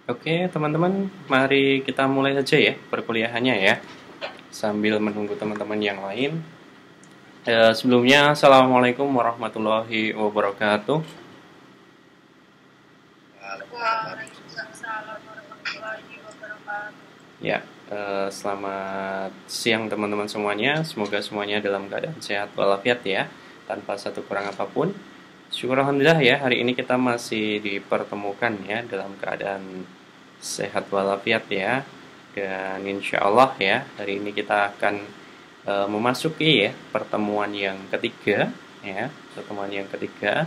Oke, teman-teman, mari kita mulai saja ya perkuliahannya ya, sambil menunggu teman-teman yang lain. Sebelumnya, Assalamualaikum warahmatullahi wabarakatuh. Waalaikumsalam warahmatullahi wabarakatuh. Ya, selamat siang teman-teman semuanya. Semoga semuanya dalam keadaan sehat walafiat ya, tanpa satu kurang apapun. Syukur Alhamdulillah ya, hari ini kita masih dipertemukan ya dalam keadaan sehat walafiat ya. Dan insya Allah ya, hari ini kita akan memasuki ya pertemuan yang ketiga ya, pertemuan yang ketiga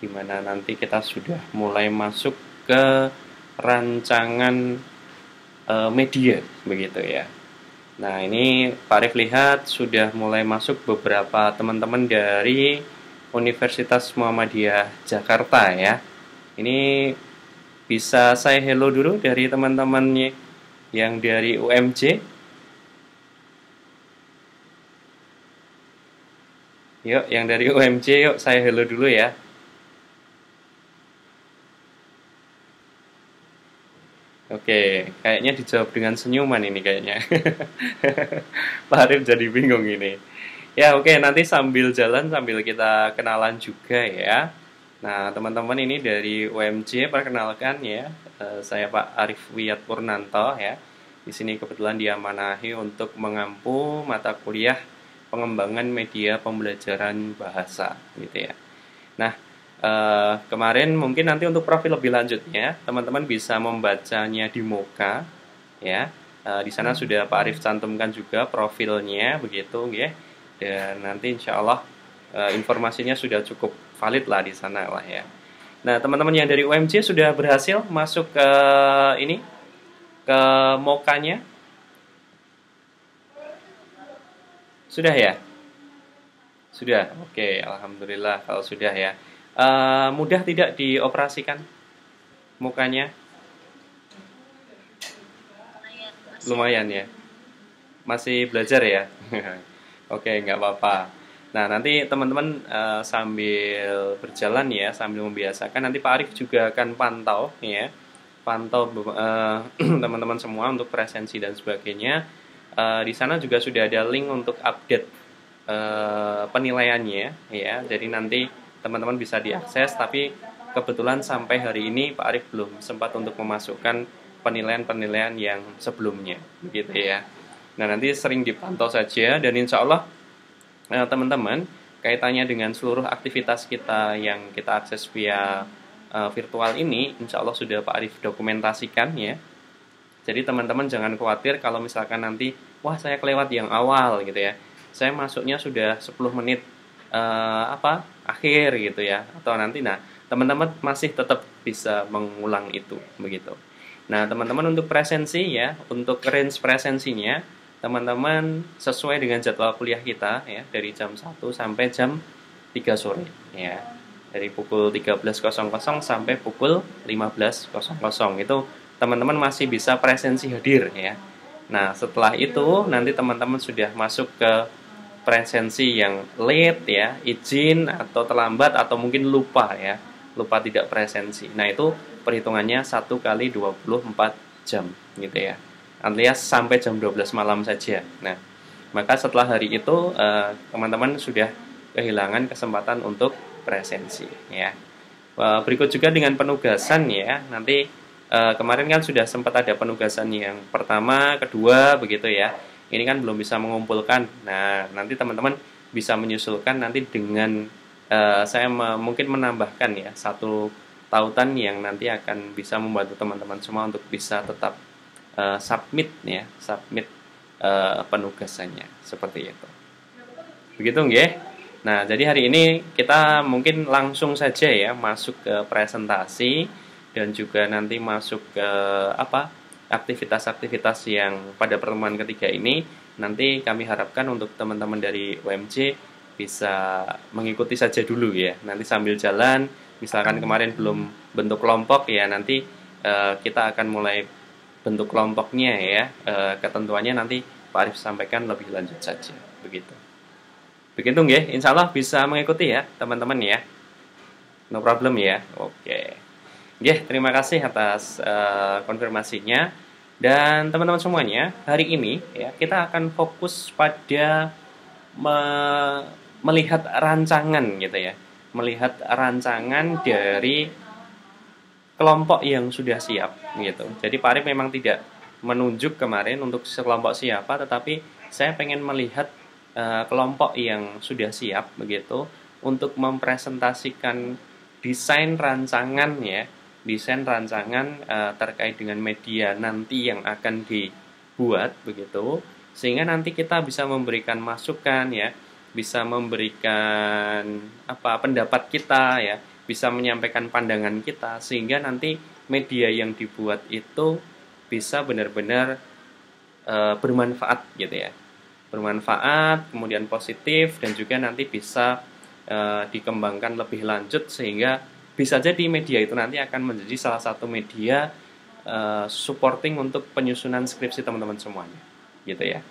di mana nanti kita sudah mulai masuk ke rancangan media begitu ya. Nah, ini Pak Arif lihat sudah mulai masuk beberapa teman-teman dari Universitas Muhammadiyah Jakarta ya. Ini bisa saya hello dulu dari teman-temannya yang dari UMJ. Yuk, yang dari UMJ yuk saya hello dulu ya. Oke, kayaknya dijawab dengan senyuman ini kayaknya. Pak Arif jadi bingung ini. Ya, oke, nanti sambil jalan sambil kita kenalan juga ya. Nah, teman-teman ini dari UMJ perkenalkan ya. Saya Pak Arif Wiyat Purnanto ya. Di sini kebetulan diamanahi untuk mengampu mata kuliah pengembangan media pembelajaran bahasa gitu ya. Nah, kemarin mungkin nanti untuk profil lebih lanjutnya, teman-teman bisa membacanya di Moka, ya. Di sana sudah Pak Arif cantumkan juga profilnya, begitu, ya. Dan nanti insya Allah informasinya sudah cukup valid lah di sana lah ya. Nah, teman-teman yang dari UMJ sudah berhasil masuk ke ini, ke Mokanya, sudah ya? Sudah, oke, alhamdulillah kalau sudah ya. Mudah tidak dioperasikan mukanya? Lumayan masih Lumayan ya. Masih belajar ya? Oke, nggak apa-apa. Nah, nanti teman-teman sambil berjalan ya, sambil membiasakan, nanti Pak Arif juga akan pantau ya. Pantau teman-teman semua untuk presensi dan sebagainya. Di sana juga sudah ada link untuk update penilaiannya ya. Jadi nanti teman-teman bisa diakses, tapi kebetulan sampai hari ini Pak Arif belum sempat untuk memasukkan penilaian-penilaian yang sebelumnya begitu ya. Nah, nanti sering dipantau saja dan insya Allah teman-teman kaitannya dengan seluruh aktivitas kita yang kita akses via virtual ini insya Allah sudah Pak Arif dokumentasikan ya. Jadi teman-teman jangan khawatir kalau misalkan nanti wah saya kelewat yang awal gitu ya. Saya masuknya sudah 10 menit akhir gitu ya atau nanti nah teman-teman masih tetap bisa mengulang itu begitu. Nah, teman-teman untuk presensi ya, untuk range presensinya teman-teman sesuai dengan jadwal kuliah kita ya dari jam 1 sampai jam 3 sore ya. Dari pukul 13.00 sampai pukul 15.00 itu teman-teman masih bisa presensi hadir ya. Nah, setelah itu nanti teman-teman sudah masuk ke presensi yang late ya, izin atau terlambat atau mungkin lupa ya, lupa tidak presensi. Nah, itu perhitungannya 1 kali 24 jam gitu ya. Alias sampai jam 12 malam saja. Nah, maka setelah hari itu teman-teman sudah kehilangan kesempatan untuk presensi ya. Berikut juga dengan penugasan ya. Nanti kemarin kan sudah sempat ada penugasan yang pertama, kedua begitu ya. Ini kan belum bisa mengumpulkan. Nah, nanti teman-teman bisa menyusulkan nanti dengan saya mungkin menambahkan ya satu tautan yang nanti akan bisa membantu teman-teman semua untuk bisa tetap submit ya, submit penugasannya seperti itu. Begitu nggih? Nah, jadi hari ini kita mungkin langsung saja ya masuk ke presentasi dan juga nanti masuk ke aktivitas-aktivitas yang pada pertemuan ketiga ini nanti kami harapkan untuk teman-teman dari UMJ bisa mengikuti saja dulu ya. Nanti sambil jalan, misalkan kemarin belum bentuk kelompok ya, nanti kita akan mulai bentuk kelompoknya ya. Ketentuannya nanti Pak Arif sampaikan lebih lanjut saja, begitu. Begitu nggih, insya Allah bisa mengikuti ya teman-teman ya. No problem ya. Oke. Terima kasih atas konfirmasinya. Dan teman-teman semuanya, hari ini ya kita akan fokus pada melihat rancangan gitu ya. Melihat rancangan dari kelompok yang sudah siap gitu. Jadi Pak Arif memang tidak menunjuk kemarin untuk sekelompok siapa, tetapi saya pengen melihat kelompok yang sudah siap begitu untuk mempresentasikan desain rancangan ya, desain rancangan terkait dengan media nanti yang akan dibuat begitu, sehingga nanti kita bisa memberikan masukan ya, bisa memberikan pendapat kita ya, bisa menyampaikan pandangan kita, sehingga nanti media yang dibuat itu bisa benar-benar bermanfaat gitu ya, bermanfaat, kemudian positif, dan juga nanti bisa dikembangkan lebih lanjut, sehingga bisa jadi media itu nanti akan menjadi salah satu media supporting untuk penyusunan skripsi teman-teman semuanya gitu ya.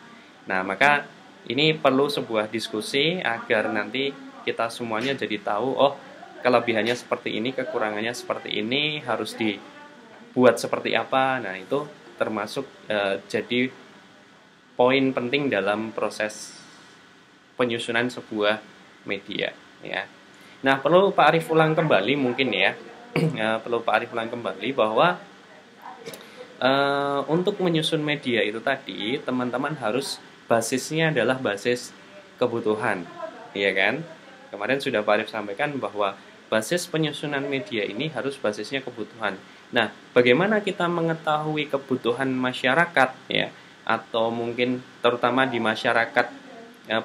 Nah, maka ini perlu sebuah diskusi agar nanti kita semuanya jadi tahu, oh kelebihannya seperti ini, kekurangannya seperti ini, harus dibuat seperti apa. Nah, itu termasuk jadi poin penting dalam proses penyusunan sebuah media ya. Nah, perlu Pak Arif ulang kembali mungkin ya. Perlu Pak Arif ulang kembali bahwa untuk menyusun media itu tadi teman-teman harus basisnya adalah basis kebutuhan, ya kan? Kemarin sudah Pak Arif sampaikan bahwa basis penyusunan media ini harus basisnya kebutuhan. Nah, bagaimana kita mengetahui kebutuhan masyarakat ya, atau mungkin terutama di masyarakat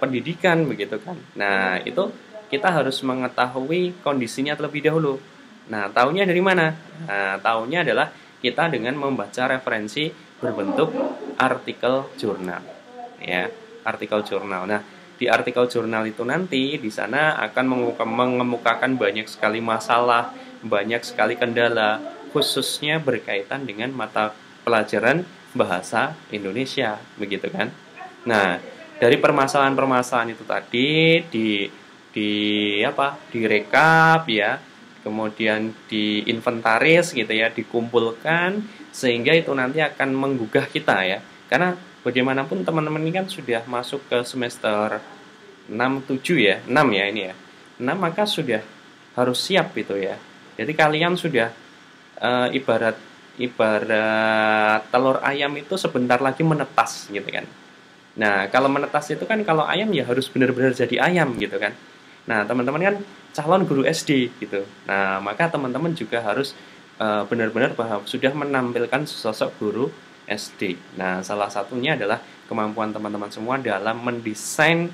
pendidikan begitu kan? Nah, itu kita harus mengetahui kondisinya terlebih dahulu. Nah, tahunya dari mana? Nah, tahunya adalah kita dengan membaca referensi berbentuk artikel jurnal ya, artikel jurnal. Nah, di artikel jurnal itu nanti di sana akan mengemukakan banyak sekali masalah, banyak sekali kendala, khususnya berkaitan dengan mata pelajaran bahasa Indonesia begitu kan. Nah, dari permasalahan-permasalahan itu tadi direkap ya, kemudian diinventaris gitu ya, dikumpulkan, sehingga itu nanti akan menggugah kita ya. Karena bagaimanapun teman-teman ini kan sudah masuk ke semester 6 7 ya, 6 ya ini ya. 6 maka sudah harus siap gitu ya. Jadi kalian sudah ibarat telur ayam itu sebentar lagi menetas gitu kan. Nah, kalau menetas itu kan kalau ayam ya harus benar-benar jadi ayam gitu kan. Nah, teman-teman kan calon guru SD gitu. Nah, maka teman-teman juga harus benar-benar paham sudah menampilkan sosok guru SD. Nah, salah satunya adalah kemampuan teman-teman semua dalam mendesain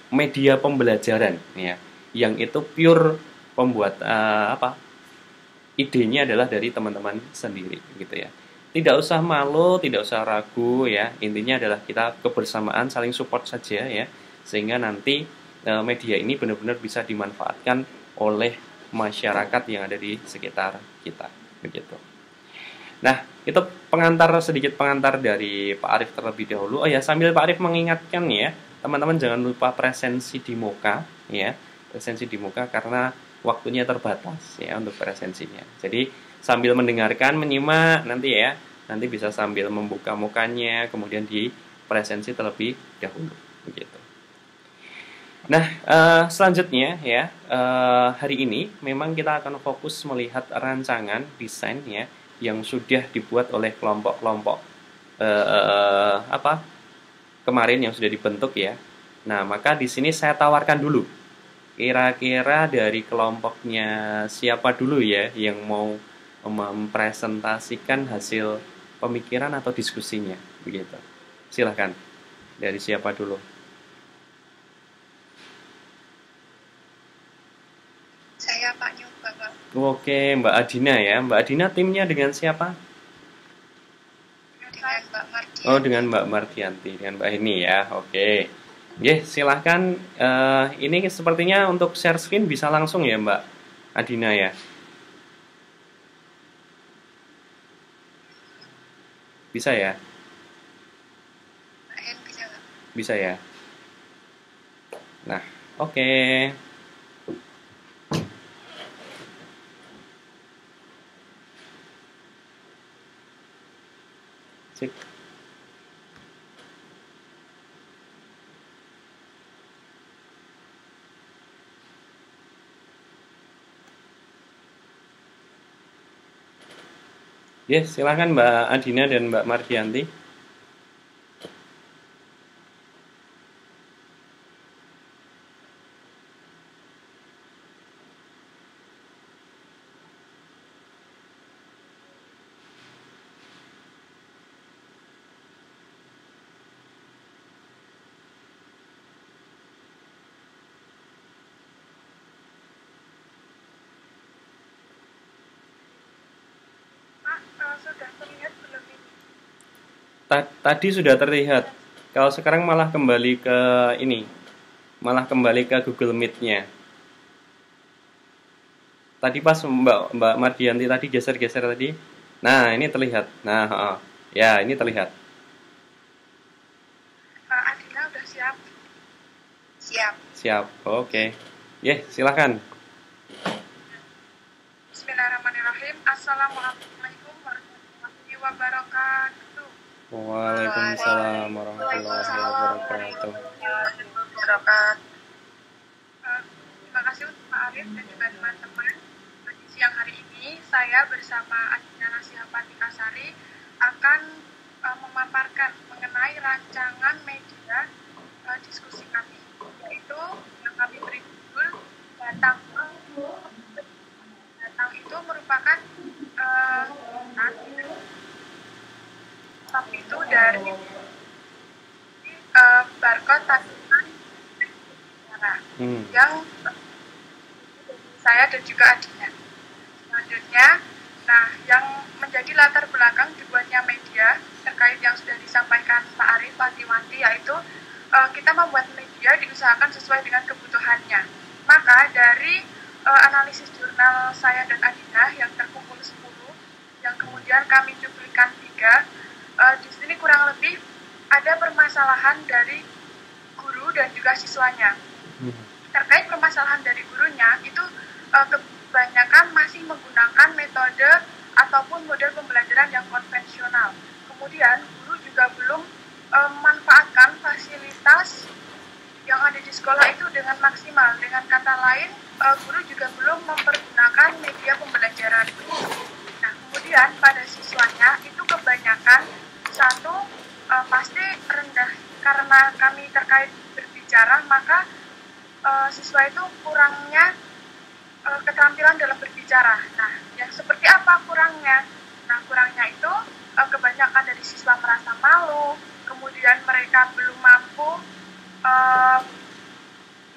media pembelajaran ya, yang itu pure pembuat idenya adalah dari teman-teman sendiri gitu ya. Tidak usah malu, tidak usah ragu ya. Intinya adalah kita kebersamaan, saling support saja ya, sehingga nanti media ini benar-benar bisa dimanfaatkan oleh masyarakat yang ada di sekitar kita begitu. Nah, itu sedikit pengantar dari Pak Arif terlebih dahulu. Oh ya, sambil Pak Arif mengingatkan ya, teman-teman jangan lupa presensi di muka ya. Presensi di muka karena waktunya terbatas ya untuk presensinya. Jadi sambil mendengarkan, menyimak nanti ya, nanti bisa sambil membuka mukanya, kemudian di presensi terlebih dahulu begitu. Nah, selanjutnya ya, hari ini memang kita akan fokus melihat rancangan desain ya yang sudah dibuat oleh kelompok-kelompok kemarin yang sudah dibentuk ya. Nah, maka di sini saya tawarkan dulu. Kira-kira dari kelompoknya siapa dulu ya yang mau mempresentasikan hasil pemikiran atau diskusinya begitu. Silahkan. Dari siapa dulu? Saya Pak Nyoba, Pak. Oke, Mbak Adina ya. Mbak Adina timnya dengan siapa? Dengan Mbak Mardian. Oh, dengan Mbak Mardianti, dengan Mbak Heni ya. Oke. Silahkan. Ini sepertinya untuk share screen bisa langsung ya Mbak Adina ya. Bisa ya? Bisa, Pak. Bisa ya. Nah, oke. Yes, silakan Mbak Adina dan Mbak Mardianti. Pak, sudah terlihat belum ini? Tadi sudah terlihat. Kalau sekarang malah kembali ke ini, malah kembali ke Google Meet-nya. Tadi pas Mbak Mbak Mardianti tadi geser-geser tadi. Nah, ini terlihat. Nah, ya, ini terlihat. Adina udah siap? Siap. Siap. Oke. Silakan. Bismillahirrahmanirrahim. Assalamualaikum warahmatullahi wabarakatuh. Waalaikumsalam warahmatullahi wabarakatuh. Terima kasih untuk Pak Arif dan juga teman-teman. Pada siang hari ini, saya bersama Adina Nasihapatikasari akan memaparkan mengenai rancangan media diskusi kami, yaitu yang kami beri judul Batang. Batang itu merupakan tapi itu dari barcode tanggungan yang saya dan juga Adina. Selanjutnya, nah yang menjadi latar belakang dibuatnya media terkait yang sudah disampaikan Pak Arif Wanti-wanti, yaitu kita membuat media diusahakan sesuai dengan kebutuhannya. Maka dari analisis jurnal saya dan Adina yang terkumpul 10, yang kemudian kami cuplikan 3, di sini kurang lebih ada permasalahan dari guru dan juga siswanya. Terkait permasalahan dari gurunya, itu kebanyakan masih menggunakan metode ataupun model pembelajaran yang konvensional. Kemudian guru juga belum memanfaatkan fasilitas yang ada di sekolah itu dengan maksimal. Dengan kata lain, guru juga belum mempergunakan media pembelajaran. Nah, kemudian pada siswanya itu kebanyakan satu pasti rendah, karena kami terkait berbicara, maka siswa itu kurangnya keterampilan dalam berbicara. Nah, yang seperti apa kurangnya? Nah, kurangnya itu kebanyakan dari siswa merasa malu, kemudian mereka belum mampu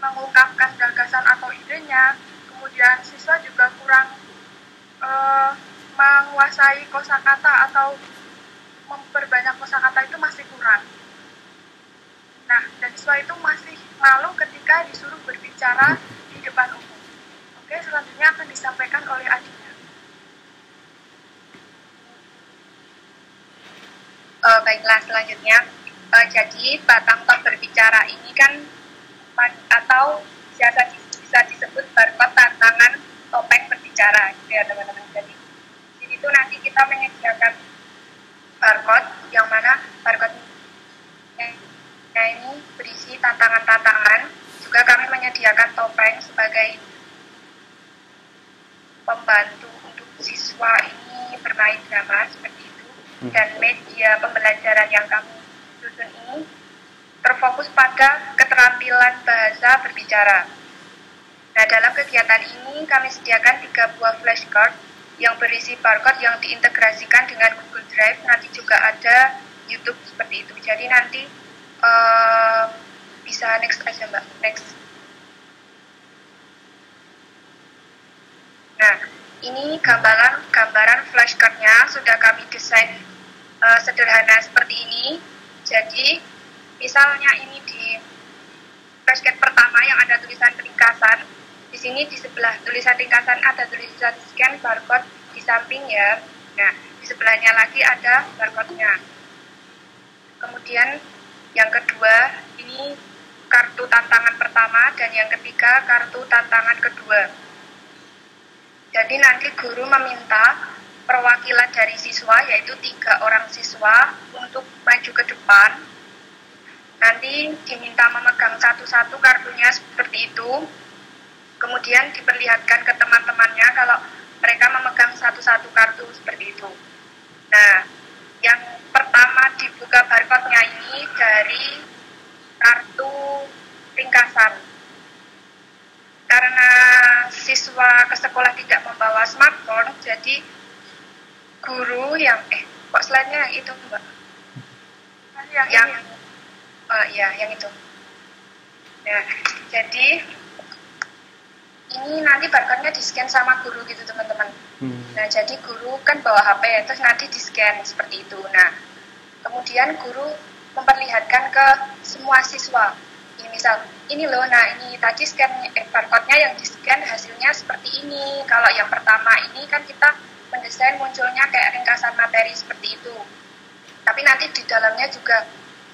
mengungkapkan gagasan atau idenya, kemudian siswa juga kurang menguasai kosakata atau memperbanyak kosakata itu masih kurang. Nah, dan siswa itu masih malu ketika disuruh berbicara di depan umum. Oke, selanjutnya akan disampaikan oleh Adina. Baiklah, selanjutnya. Jadi, batang top berbicara ini kan atau bisa disebut barcode tantangan topeng berbicara, gitu ya teman-teman. Jadi, di situ nanti kita menyediakan barcode, yang mana barcode ini berisi tantangan-tantangan. Juga kami menyediakan topeng sebagai pembantu untuk siswa ini bermain drama seperti itu. Dan media pembelajaran yang kami susun ini terfokus pada keterampilan bahasa berbicara. Nah, dalam kegiatan ini kami sediakan 3 buah flashcard yang berisi barcode yang diintegrasikan dengan Google Drive. Nanti juga ada YouTube seperti itu. Jadi nanti bisa next aja Mbak, next. Nah, ini gambaran flashcardnya sudah kami desain sederhana seperti ini. Jadi misalnya ini di flashcard pertama yang ada tulisan ringkasan, di sini di sebelah tulisan ringkasan ada tulisan scan barcode di samping ya. Nah, di sebelahnya lagi ada barcode-nya. Kemudian yang kedua, ini kartu tantangan pertama, dan yang ketiga kartu tantangan kedua. Jadi nanti guru meminta perwakilan dari siswa, yaitu 3 orang siswa, untuk maju ke depan. Nanti diminta memegang satu-satu kartunya seperti itu. Kemudian diperlihatkan ke teman-temannya kalau mereka memegang satu-satu kartu seperti itu. Nah, yang pertama dibuka barcode-nya ini dari kartu ringkasan. Karena siswa ke sekolah tidak membawa smartphone, jadi guru yang kok slide-nya yang itu, Mbak? Yang yang itu. Nah, jadi ini nanti barcode-nya di-scan sama guru gitu, teman-teman. Nah, jadi guru kan bawa HP, terus nanti di-scan seperti itu. Nah, kemudian guru memperlihatkan ke semua siswa. Ini misal, ini loh, nah ini tadi barcode-nya yang di-scan hasilnya seperti ini. Kalau yang pertama ini kan kita mendesain munculnya kayak ringkasan materi seperti itu. Tapi nanti di dalamnya juga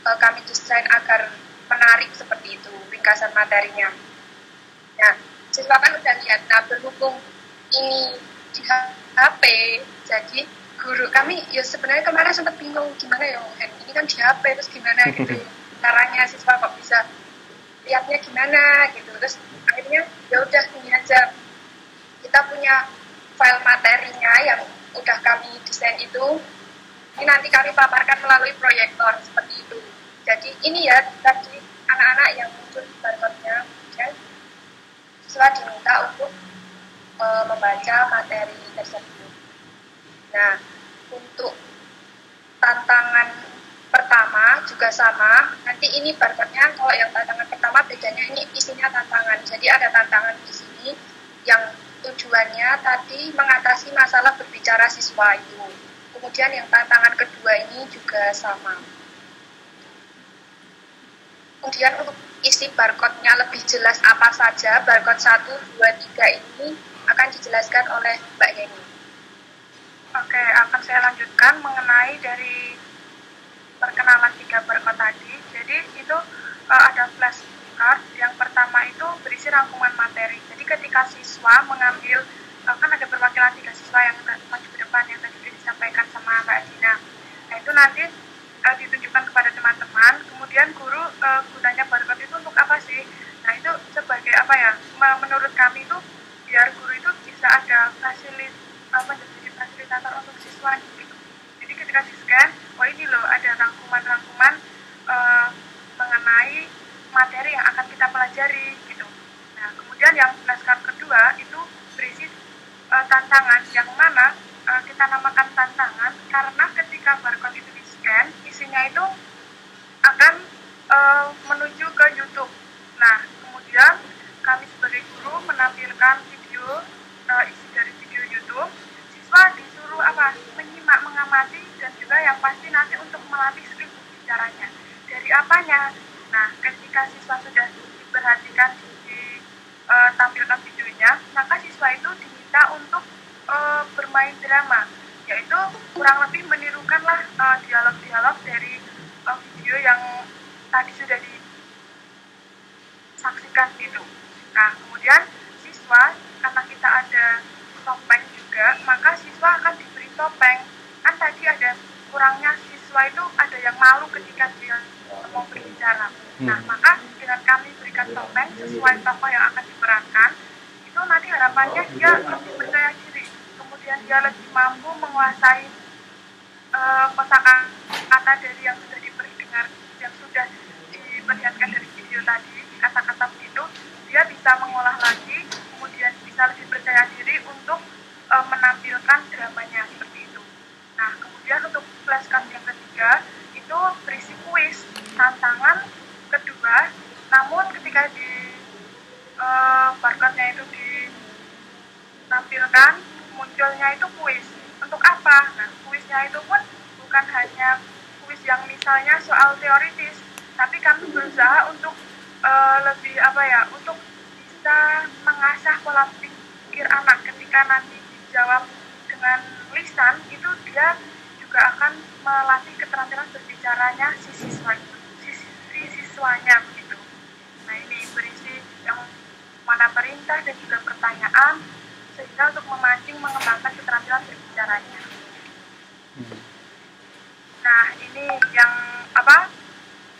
kami desain agar menarik seperti itu, ringkasan materinya. Nah, siswa kan udah lihat, nah berhubung ini di HP, jadi guru kami ya sebenarnya kemarin sempat bingung gimana ya, ini kan di HP terus gimana gitu caranya siswa kok bisa lihatnya gimana gitu. Terus akhirnya ya udah ini aja, kita punya file materinya yang udah kami desain itu, ini nanti kami paparkan melalui proyektor seperti itu. Jadi ini ya tadi anak-anak yang muncul di barcode-nya, kemudian siswa diminta untuk membaca materi tersebut. Nah, untuk tantangan pertama juga sama. Nanti ini barcode-nya, kalau yang tantangan pertama bedanya ini isinya tantangan. Jadi ada tantangan di sini yang tujuannya tadi mengatasi masalah berbicara siswa itu. Kemudian yang tantangan kedua ini juga sama. Kemudian untuk isi barcode-nya lebih jelas apa saja, barcode 1, 2, 3 ini akan dijelaskan oleh Mbak Yeni. Oke, akan saya lanjutkan mengenai dari perkenalan 3 barcode tadi. Jadi itu ada flashcard. Yang pertama itu berisi rangkuman materi. Jadi ketika siswa mengambil, kan ada perwakilan 3 siswa yang maju ke depan yang tadi disampaikan sama Mbak Dina. Nah itu nanti ditunjukkan kepada teman-teman. Kemudian guru gunanya barcode itu untuk apa sih? Nah itu sebagai apa ya? Menurut kami itu biar guru itu bisa ada menjadi fasilitator untuk siswa gitu. Jadi ketika di-scan, oh ini loh ada rangkuman-rangkuman mengenai materi yang akan kita pelajari gitu. Nah kemudian yang flashcard kedua itu berisi tantangan, yang mana kita namakan tantangan karena ketika barcode itu di-scan, isinya itu akan menuju ke YouTube. Nah kemudian kami sebagai guru menampilkan video, isi dari video YouTube. Siswa disuruh menyimak, mengamati, dan juga yang pasti nanti untuk melatih skill berbicaranya. Dari apanya? Nah, ketika siswa sudah diperhatikan tampilkan videonya, maka siswa itu diminta untuk bermain drama, yaitu kurang lebih menirukanlah dialog-dialog dari video yang tadi sudah disaksikan gitu. Nah, kemudian siswa, karena kita ada topeng juga, maka siswa akan diberi topeng. Kan tadi ada kurangnya siswa itu ada yang malu ketika dia mau berbicara. Nah, maka dengan kami berikan topeng sesuai tokoh yang akan diperankan, itu nanti harapannya dia lebih percaya diri. Kemudian dia lebih mampu menguasai kosakata dari yang sudah diperdengar, yang sudah diperlihatkan dari video tadi, kata-kata itu, dia bisa mengolah lagi, kemudian bisa lebih percaya diri untuk menampilkan dramanya seperti itu. Nah, kemudian untuk flashcard yang ketiga itu berisi kuis, tantangan kedua, namun ketika di barcode-nya itu ditampilkan, munculnya itu kuis. Untuk apa? Nah, kuisnya itu pun bukan hanya kuis yang misalnya soal teoritis, tapi kami berusaha untuk lebih untuk bisa mengasah pola pikir anak ketika nanti dijawab dengan lisan, itu dia juga akan melatih keterampilan berbicaranya si siswanya begitu. Nah ini berisi yang mana perintah dan juga pertanyaan, sehingga untuk memancing mengembangkan keterampilan berbicaranya. Nah ini yang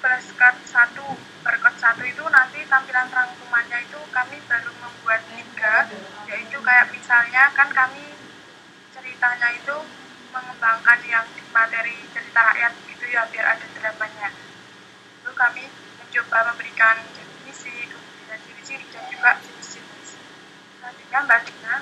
flashcard 1, barcode 1 itu nanti tampilan rangkumannya itu kami baru membuat 3, yaitu kayak misalnya kan kami ceritanya itu mengembangkan yang di materi cerita rakyat itu ya biar ada drama-nya. Lalu kami mencoba memberikan definisi, kemudian ciri-ciri dan juga jenis-jenis. Selanjutnya Mbak Dina.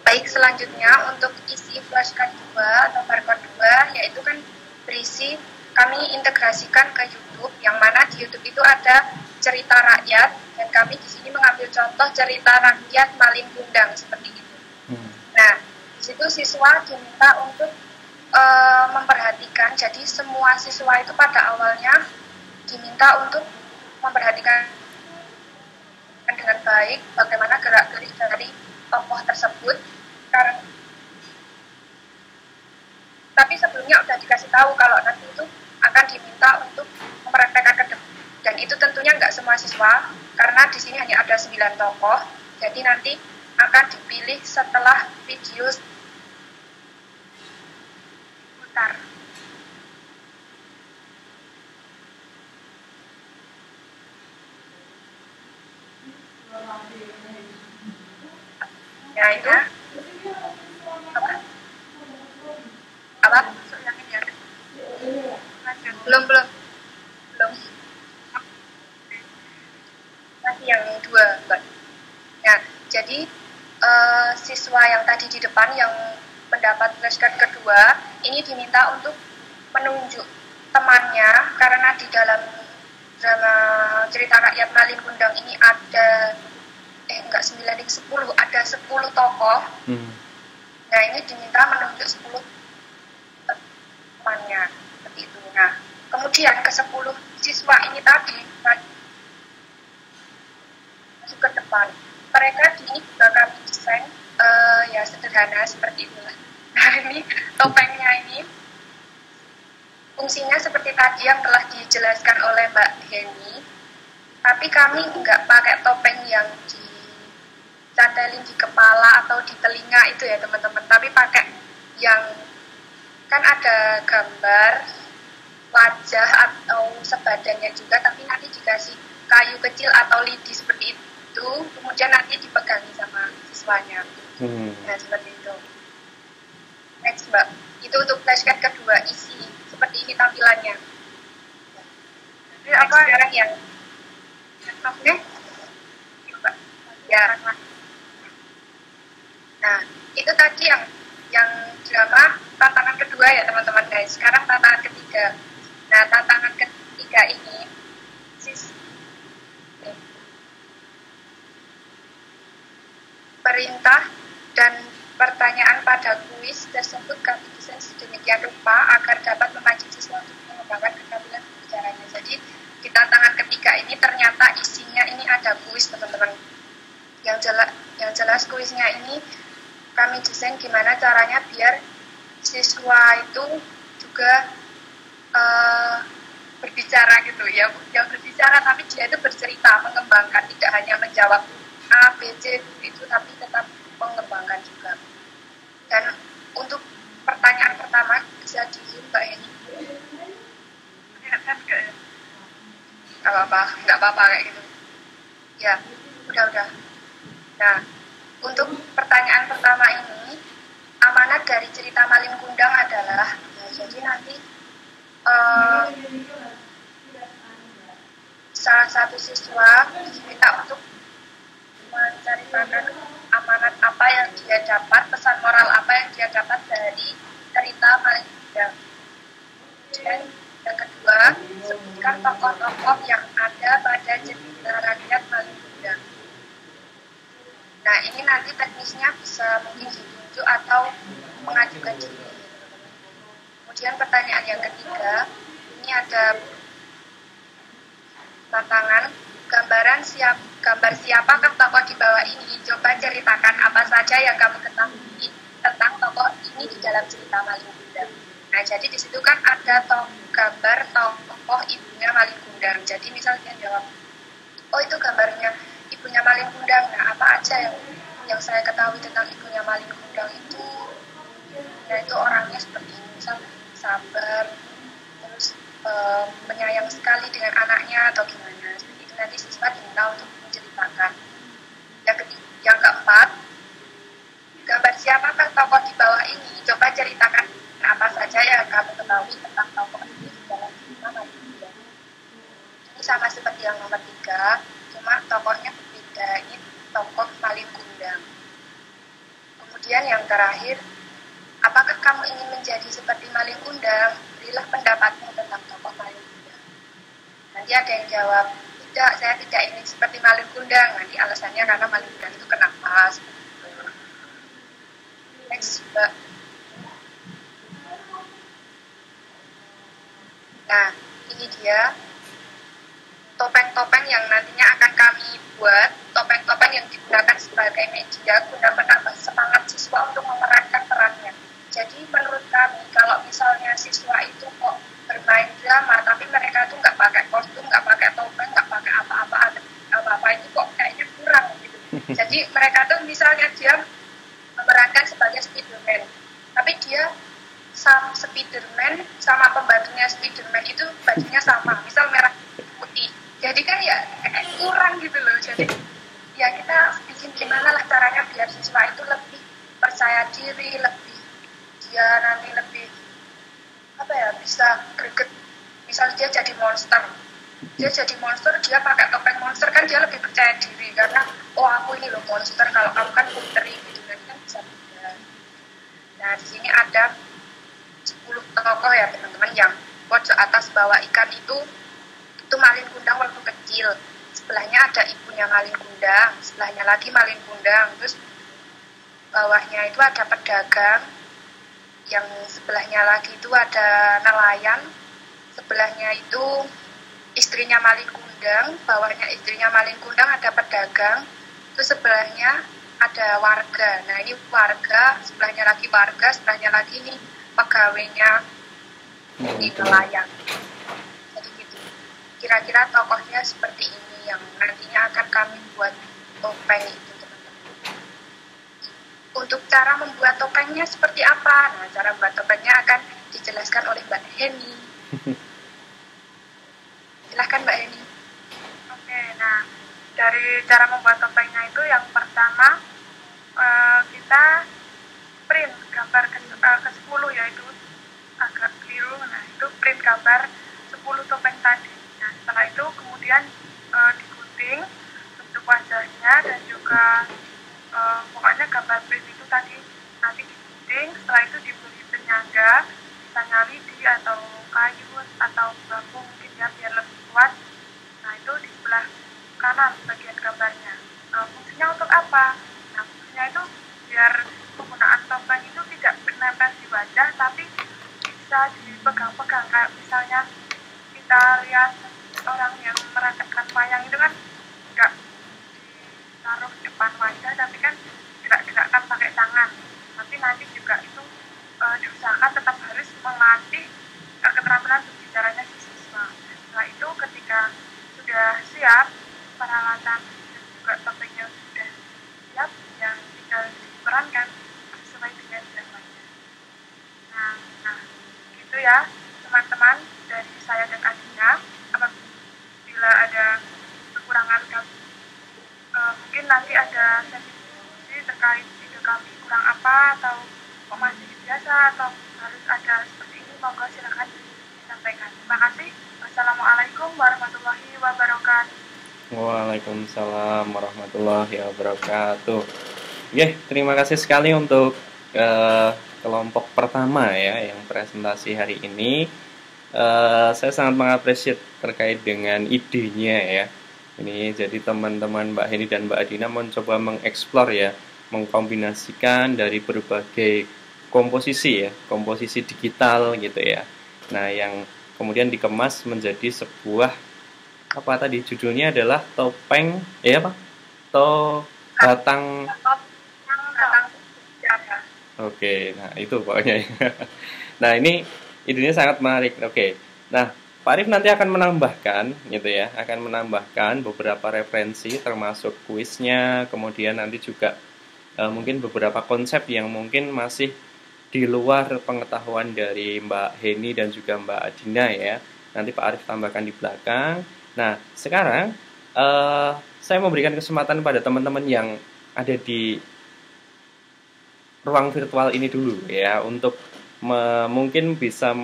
Baik, selanjutnya untuk isi flashcard 2 atau barcode 2, yaitu kan berisi kami integrasikan ke YouTube, yang mana di YouTube itu ada cerita rakyat, dan kami di sini mengambil contoh cerita rakyat Malin Kundang seperti itu. Nah, di situ siswa diminta untuk memperhatikan, jadi semua siswa itu pada awalnya diminta untuk memperhatikan dengan baik bagaimana gerak-gerik dari tokoh tersebut. Karena tapi sebelumnya udah dikasih tahu kalau nanti itu akan diminta untuk mempraktekkan ke depan, dan itu tentunya nggak semua siswa karena di sini hanya ada 9 tokoh, jadi nanti akan dipilih setelah video putar. Ya itu apa? Belum masih yang 2, Mbak. Nah, jadi siswa yang tadi di depan yang mendapat flashcard kedua ini diminta untuk menunjuk temannya, karena di dalam drama cerita rakyat Malin Kundang ini ada 10, ada 10 tokoh. Nah, ini diminta menunjuk 10 temannya seperti itu. Nah, kemudian ke 10 siswa ini tadi masuk ke depan. Mereka ini juga kami desain ya sederhana seperti itulah. Nah, ini topengnya ini fungsinya seperti tadi yang telah dijelaskan oleh Mbak Heni, tapi kami nggak pakai topeng yang dicantelin di kepala atau di telinga itu ya teman-teman, tapi pakai yang kan ada gambar wajah atau sebadannya juga, tapi nanti dikasih kayu kecil atau lidi seperti itu, kemudian nanti dipegangi sama siswanya. Nah, seperti itu. Next, Mbak. Itu untuk flashcard kedua, isi seperti ini tampilannya. Jadi apa sekarang yang oke? Ya. Nah, itu tadi yang drama tantangan kedua ya teman-teman guys. Sekarang tantangan ketiga. Nah, tantangan ketiga ini perintah dan pertanyaan pada kuis tersebut kami desain sedemikian rupa agar dapat memancing siswa untuk mengembangkan keterampilan berbicaranya. Jadi di tantangan ketiga ini ternyata isinya ini ada kuis teman-teman. Yang jelas kuisnya ini kami desain gimana caranya biar siswa itu juga berbicara gitu ya, yang berbicara tapi dia itu bercerita, mengembangkan, tidak hanya menjawab A, B, C itu, tapi tetap mengembangkan juga. Dan untuk pertanyaan pertama bisa di zoom Mbak Heni. Nggak apa-apa kayak gitu. Ya, udah. Nah, untuk pertanyaan pertama ini, amanat dari cerita Malin Kundang adalah, jadi nanti salah satu siswa diminta untuk menceritakan amanat apa yang dia dapat, pesan moral apa yang dia dapat dari cerita Malin Kundang. Dan yang kedua, sebutkan tokoh-tokoh yang ada pada cerita rakyat Malin Kundang. Nah, ini nanti teknisnya bisa mungkin ditunjuk atau mengajukan diri. Kemudian pertanyaan yang ketiga, ini ada tantangan gambar siapakah tokoh di bawah ini. Coba ceritakan apa saja yang kamu ketahui tentang tokoh ini di dalam cerita Malin Kundang. Nah, jadi di situ kan ada gambar tokoh ibunya Malin Kundang. Jadi misalnya jawab, oh itu gambarnya ibunya Malin Kundang. Nah, apa aja yang saya ketahui tentang ibunya Malin Kundang itu? Nah, itu orangnya seperti ini, misal sabar, terus penyayang sekali dengan anaknya atau gimana. Seperti itu nanti siswa diminta untuk menceritakan. Yang keempat, siapakah tokoh di bawah ini? Coba ceritakan apa saja yang kamu ketahui tentang tokoh ini di dalam cerita Malin Kundang. Ini sama seperti yang nomor 3, cuma tokohnya berbeda. Ini tokoh Malin Kundang. Kemudian yang terakhir, apakah kamu ingin menjadi seperti Malin Kundang? Berilah pendapatmu tentang tokoh Malin Kundang. Nanti ada yang jawab, tidak, saya tidak ingin seperti Malin Kundang. Nanti alasannya karena Malin Kundang itu kenapa? Next, Mbak. Nah, ini dia topeng-topeng yang nantinya akan kami buat, topeng-topeng yang digunakan sebagai media guna menambah semangat siswa untuk memerankan perannya. Jadi menurut kami, kalau misalnya siswa itu kok bermain drama, tapi mereka tuh nggak pakai kostum, nggak pakai topeng, nggak pakai apa-apa itu kok kayaknya kurang gitu. Jadi mereka tuh misalnya dia memerankan sebagai Spiderman, tapi dia sama Spiderman sama pembantunya Spiderman itu bajunya sama, misal merah putih. Jadi kan ya kayak kurang gitu loh. Jadi ya kita bikin gimana lah caranya biar siswa itu lebih percaya diri, lebih dia nanti lebih apa ya, bisa greget. Misal dia jadi monster, dia pakai topeng monster, kan dia lebih percaya diri karena oh aku ini loh monster, kalau kamu kan putri gitu kan bisa beda. Nah di sini ada 10 tokoh ya teman-teman, yang pojok atas bawah ikan itu Malin Kundang waktu kecil, sebelahnya ada ibunya Malin Kundang, sebelahnya lagi Malin Kundang, terus bawahnya itu ada pedagang, yang sebelahnya lagi itu ada nelayan, sebelahnya itu istrinya Malin Kundang, bawahnya istrinya Malin Kundang ada pedagang, terus sebelahnya ada warga. Nah ini warga, sebelahnya lagi warga, sebelahnya lagi ini pegawainya di nelayan. Jadi gitu. Kira-kira tokohnya seperti ini yang nantinya akan kami buat topeng itu, teman-teman. Untuk cara membuat topengnya seperti apa? Nah, cara membuat topengnya akan dijelaskan oleh Mbak Heni. Silahkan Mbak Heni. Oke, nah dari cara membuat topengnya itu yang pertama kita print gambar ke 10, yaitu agak keliru. Nah itu print gambar 10 topeng tadi. Nah setelah itu kemudian digunting bentuk wajahnya dan juga pokoknya gambar print itu tadi nanti digunting. Setelah itu diberi penyangga, misalnya lidi atau kayu atau bambu mungkin ya biar lebih kuat. Nah itu di sebelah kanan bagian gambarnya. Fungsinya untuk apa? Nah fungsinya itu biar penggunaan topeng itu tidak menempel di wajah, tapi bisa dipegang-pegang. Kayak misalnya kita lihat orang yang merasakan wayang itu kan nggak ditaruh di depan wajah, tapi kan gerak-gerakkan pakai tangan. Tapi nanti juga itu diusahakan tetap harus melatih keterampilan berbicaranya si siswa. Setelah itu ketika sudah siap peralatan dan juga topengnya sudah siap, yang tinggal diperankan sesuai dengan namanya. Nah, gitu ya teman-teman dari saya dan Adina. Apabila ada kekurangan kami, mungkin nanti ada sesi diskusi terkait ide kami kurang apa, atau kok masih biasa, atau harus ada seperti ini, monggo silakan disampaikan. Terima kasih. Wassalamualaikum warahmatullahi wabarakatuh. Waalaikumsalam warahmatullahi wabarakatuh. Terima kasih sekali untuk kelompok pertama ya yang presentasi hari ini. Saya sangat mengapresiasi terkait dengan idenya ya. Ini jadi teman-teman Mbak Heni dan Mbak Adina mencoba mengeksplor ya, mengkombinasikan dari berbagai komposisi ya, komposisi digital gitu ya. Nah, yang kemudian dikemas menjadi sebuah apa tadi judulnya adalah topeng batang. Oke, nah itu pokoknya. Nah ini idenya sangat menarik. Oke, nah Pak Arif nanti akan menambahkan gitu ya, akan menambahkan beberapa referensi termasuk kuisnya, kemudian nanti juga mungkin beberapa konsep yang mungkin masih di luar pengetahuan dari Mbak Heni dan juga Mbak Adina ya. Nanti Pak Arif tambahkan di belakang. Nah sekarang saya memberikan kesempatan pada teman-teman yang ada di ruang virtual ini dulu ya, untuk mungkin bisa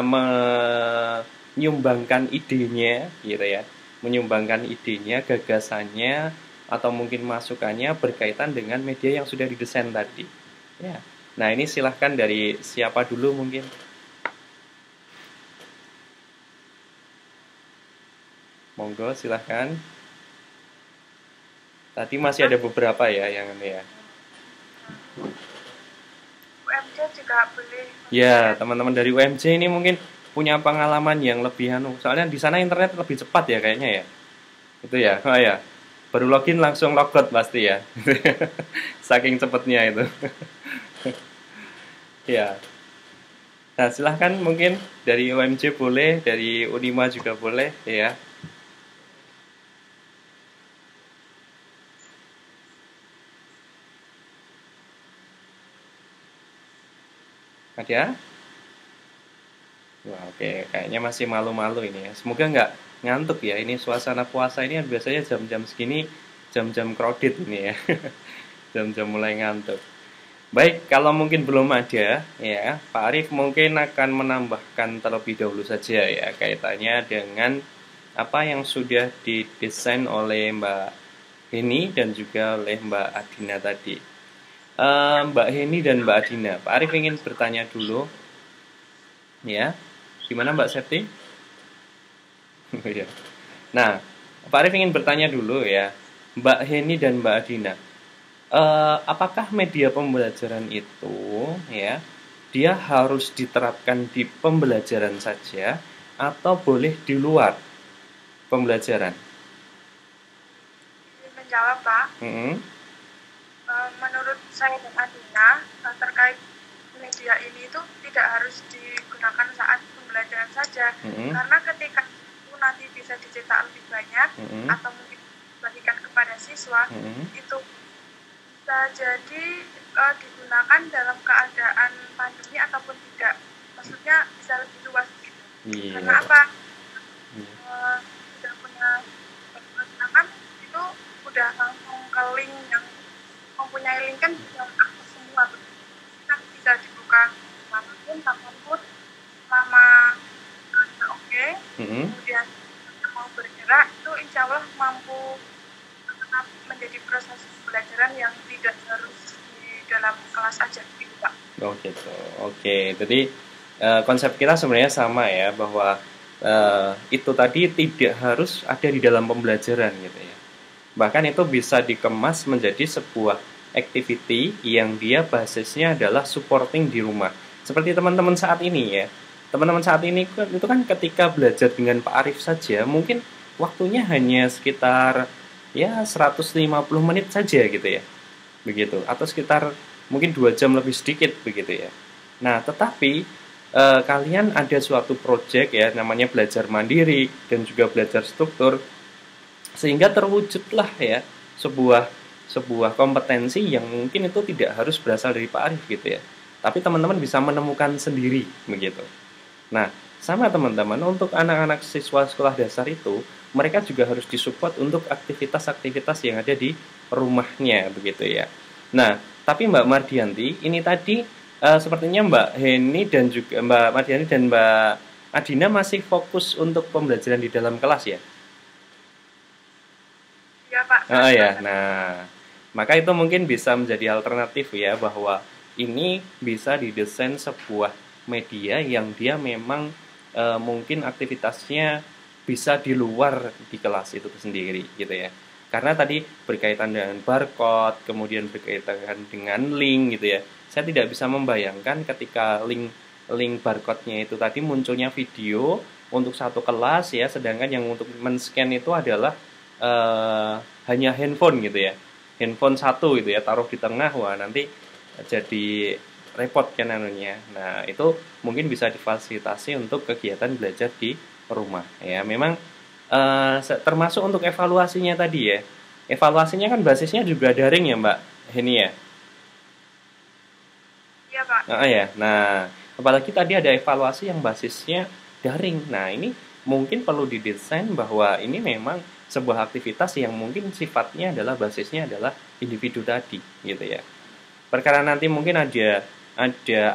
menyumbangkan idenya gitu ya, menyumbangkan idenya, gagasannya, atau mungkin masukannya berkaitan dengan media yang sudah didesain tadi ya. Nah, ini silahkan dari siapa dulu mungkin. Monggo silahkan. Tadi masih ada beberapa ya yang ini ya. UMJ juga boleh. Ya, teman-teman dari UMJ ini mungkin punya pengalaman yang lebih soalnya di sana internet lebih cepat ya kayaknya ya. Itu ya. Oh ya. Baru login langsung logout pasti ya. Saking cepatnya itu. Ya. Nah, silahkan mungkin dari UMJ boleh, dari Unima juga boleh ya. Ada? Wah, oke. Kayaknya masih malu-malu ini ya. Semoga nggak ngantuk ya. Ini suasana puasa ini biasanya jam-jam segini, jam-jam crowded ini ya. Jam-jam mulai ngantuk. Baik, kalau mungkin belum ada ya, Pak Arief mungkin akan menambahkan terlebih dahulu saja ya, kaitannya dengan apa yang sudah didesain oleh Mbak Heni dan juga oleh Mbak Adina tadi. Mbak Heni dan Mbak Adina, Pak Arief ingin bertanya dulu ya. Gimana Mbak Septi? Nah, Pak Arief ingin bertanya dulu ya, Mbak Heni dan Mbak Adina, apakah media pembelajaran itu ya, dia harus diterapkan di pembelajaran saja atau boleh di luar pembelajaran? Menjawab Pak. Menurut saya dan Adina, terkait media ini itu tidak harus digunakan saat pembelajaran saja, karena ketika itu nanti bisa dicetak lebih banyak atau mungkin dibagikan kepada siswa, itu bisa jadi digunakan dalam keadaan pandemi ataupun tidak, maksudnya bisa lebih luas gitu. Karena apa? Sudah punya pergunakan itu udah langsung ke link yang mempunyai link kan bisa akses semua, kan bisa dibuka kapanpun selama oke. Kemudian mau bergerak itu insya Allah mampu menjadi proses pembelajaran yang tidak harus di dalam kelas aja gitu Pak. Oh gitu, oke. Jadi konsep kita sebenarnya sama ya, bahwa itu tadi tidak harus ada di dalam pembelajaran gitu ya. Bahkan itu bisa dikemas menjadi sebuah activity yang dia basisnya adalah supporting di rumah. Seperti teman-teman saat ini ya. Teman-teman saat ini itu kan ketika belajar dengan Pak Arief saja, mungkin waktunya hanya sekitar ya 150 menit saja gitu ya. Begitu. Atau sekitar mungkin 2 jam lebih sedikit begitu ya. Nah, tetapi kalian ada suatu project ya, namanya belajar mandiri dan juga belajar struktur, sehingga terwujudlah ya sebuah kompetensi yang mungkin itu tidak harus berasal dari Pak Arief gitu ya, tapi teman-teman bisa menemukan sendiri begitu. Nah, sama teman-teman, untuk anak-anak siswa sekolah dasar itu mereka juga harus disupport untuk aktivitas-aktivitas yang ada di rumahnya begitu ya. Nah, tapi Mbak Mardianti ini tadi sepertinya Mbak Heni dan juga Mbak Mardianti dan Mbak Adina masih fokus untuk pembelajaran di dalam kelas ya. Ya Pak. Oh ya, nah maka itu mungkin bisa menjadi alternatif ya, bahwa ini bisa didesain sebuah media yang dia memang mungkin aktivitasnya bisa di luar di kelas itu sendiri gitu ya. Karena tadi berkaitan dengan barcode, kemudian berkaitan dengan link gitu ya. Saya tidak bisa membayangkan ketika link barcode-nya itu tadi munculnya video untuk satu kelas ya, sedangkan yang untuk men-scan itu adalah hanya handphone gitu ya, handphone satu gitu ya, taruh di tengah, wah nanti jadi repot kan anunya. Nah, itu mungkin bisa difasilitasi untuk kegiatan belajar di rumah ya. Memang termasuk untuk evaluasinya tadi ya, evaluasinya kan basisnya juga daring ya Mbak Heni ya. Iya Pak. Ya, nah apalagi tadi ada evaluasi yang basisnya daring. Nah, ini mungkin perlu didesain bahwa ini memang sebuah aktivitas yang mungkin sifatnya adalah basisnya adalah individu tadi gitu ya. Perkara nanti mungkin ada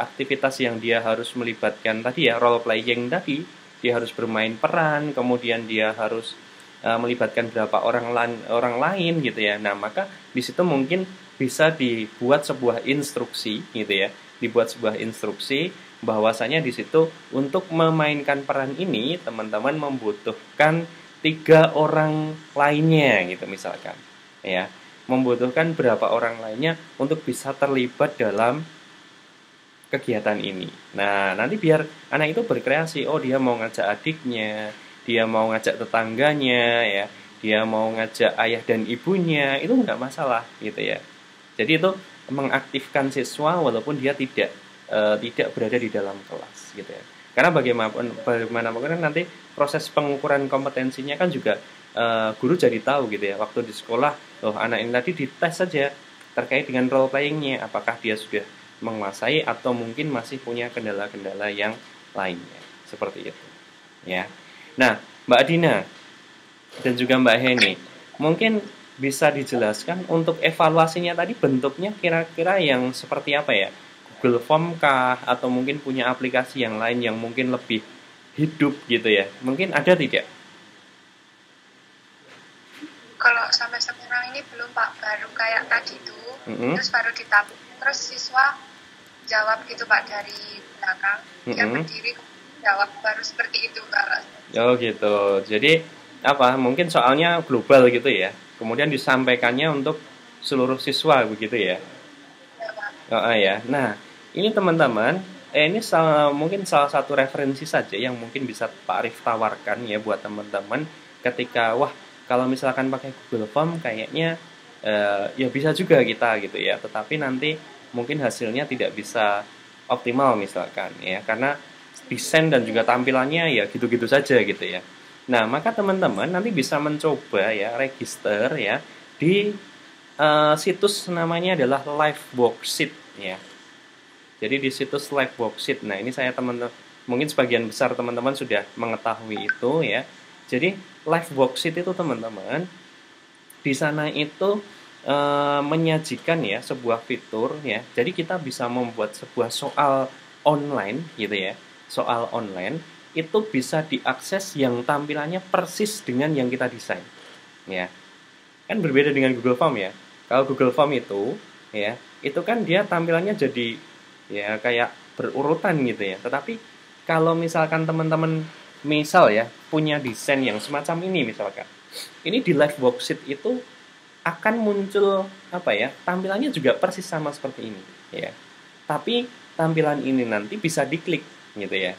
aktivitas yang dia harus melibatkan tadi ya, role playing tadi, dia harus bermain peran, kemudian dia harus melibatkan berapa orang lain gitu ya. Nah, maka di situ mungkin bisa dibuat sebuah instruksi gitu ya. Dibuat sebuah instruksi bahwasanya di situ untuk memainkan peran ini teman-teman membutuhkan 3 orang lainnya gitu misalkan. Ya, membutuhkan berapa orang lainnya untuk bisa terlibat dalam kegiatan ini. Nah, nanti biar anak itu berkreasi, oh dia mau ngajak adiknya, dia mau ngajak tetangganya, ya, dia mau ngajak ayah dan ibunya, itu nggak masalah, gitu ya. Jadi itu mengaktifkan siswa walaupun dia tidak berada di dalam kelas, gitu ya. Karena bagaimanapun kan nanti proses pengukuran kompetensinya kan juga guru jadi tahu gitu ya. Waktu di sekolah, oh anak ini tadi dites saja terkait dengan role playing-nya, apakah dia sudah menguasai atau mungkin masih punya kendala-kendala yang lainnya, seperti itu, ya. Nah, Mbak Dina dan juga Mbak Heni, mungkin bisa dijelaskan untuk evaluasinya tadi bentuknya kira-kira yang seperti apa ya? Google Form kah? Atau mungkin punya aplikasi yang lain yang mungkin lebih hidup gitu ya? Mungkin ada tidak? Kalau sampai sekarang ini belum Pak, baru kayak tadi itu, terus baru ditabung, terus siswa jawab gitu Pak dari belakang, dia berdiri jawab, baru seperti itu Kak. Oh gitu. Jadi apa? Mungkin soalnya global gitu ya. Kemudian disampaikannya untuk seluruh siswa begitu ya. Oh ya. Nah, ini teman-teman, ini mungkin salah satu referensi saja yang mungkin bisa Pak Arif tawarkan ya buat teman-teman ketika wah kalau misalkan pakai Google Form kayaknya ya bisa juga kita gitu ya. Tetapi nanti mungkin hasilnya tidak bisa optimal misalkan ya karena desain dan juga tampilannya ya gitu-gitu saja gitu ya. Nah, maka teman-teman nanti bisa mencoba ya register ya di situs namanya adalah Live Worksheet ya. Jadi di situs Live Worksheet. Nah, ini saya teman-teman mungkin sebagian besar teman-teman sudah mengetahui itu ya. Jadi Live Worksheet itu teman-teman di sana itu menyajikan ya sebuah fitur ya. Jadi kita bisa membuat sebuah soal online gitu ya. Soal online itu bisa diakses yang tampilannya persis dengan yang kita desain. Ya. Kan berbeda dengan Google Form ya. Kalau Google Form itu ya, itu kan dia tampilannya jadi ya kayak berurutan gitu ya. Tetapi kalau misalkan teman-teman misal ya punya desain yang semacam ini misalkan. Ini di Live Worksheet itu akan muncul apa ya? Tampilannya juga persis sama seperti ini ya. Tapi tampilan ini nanti bisa diklik gitu ya.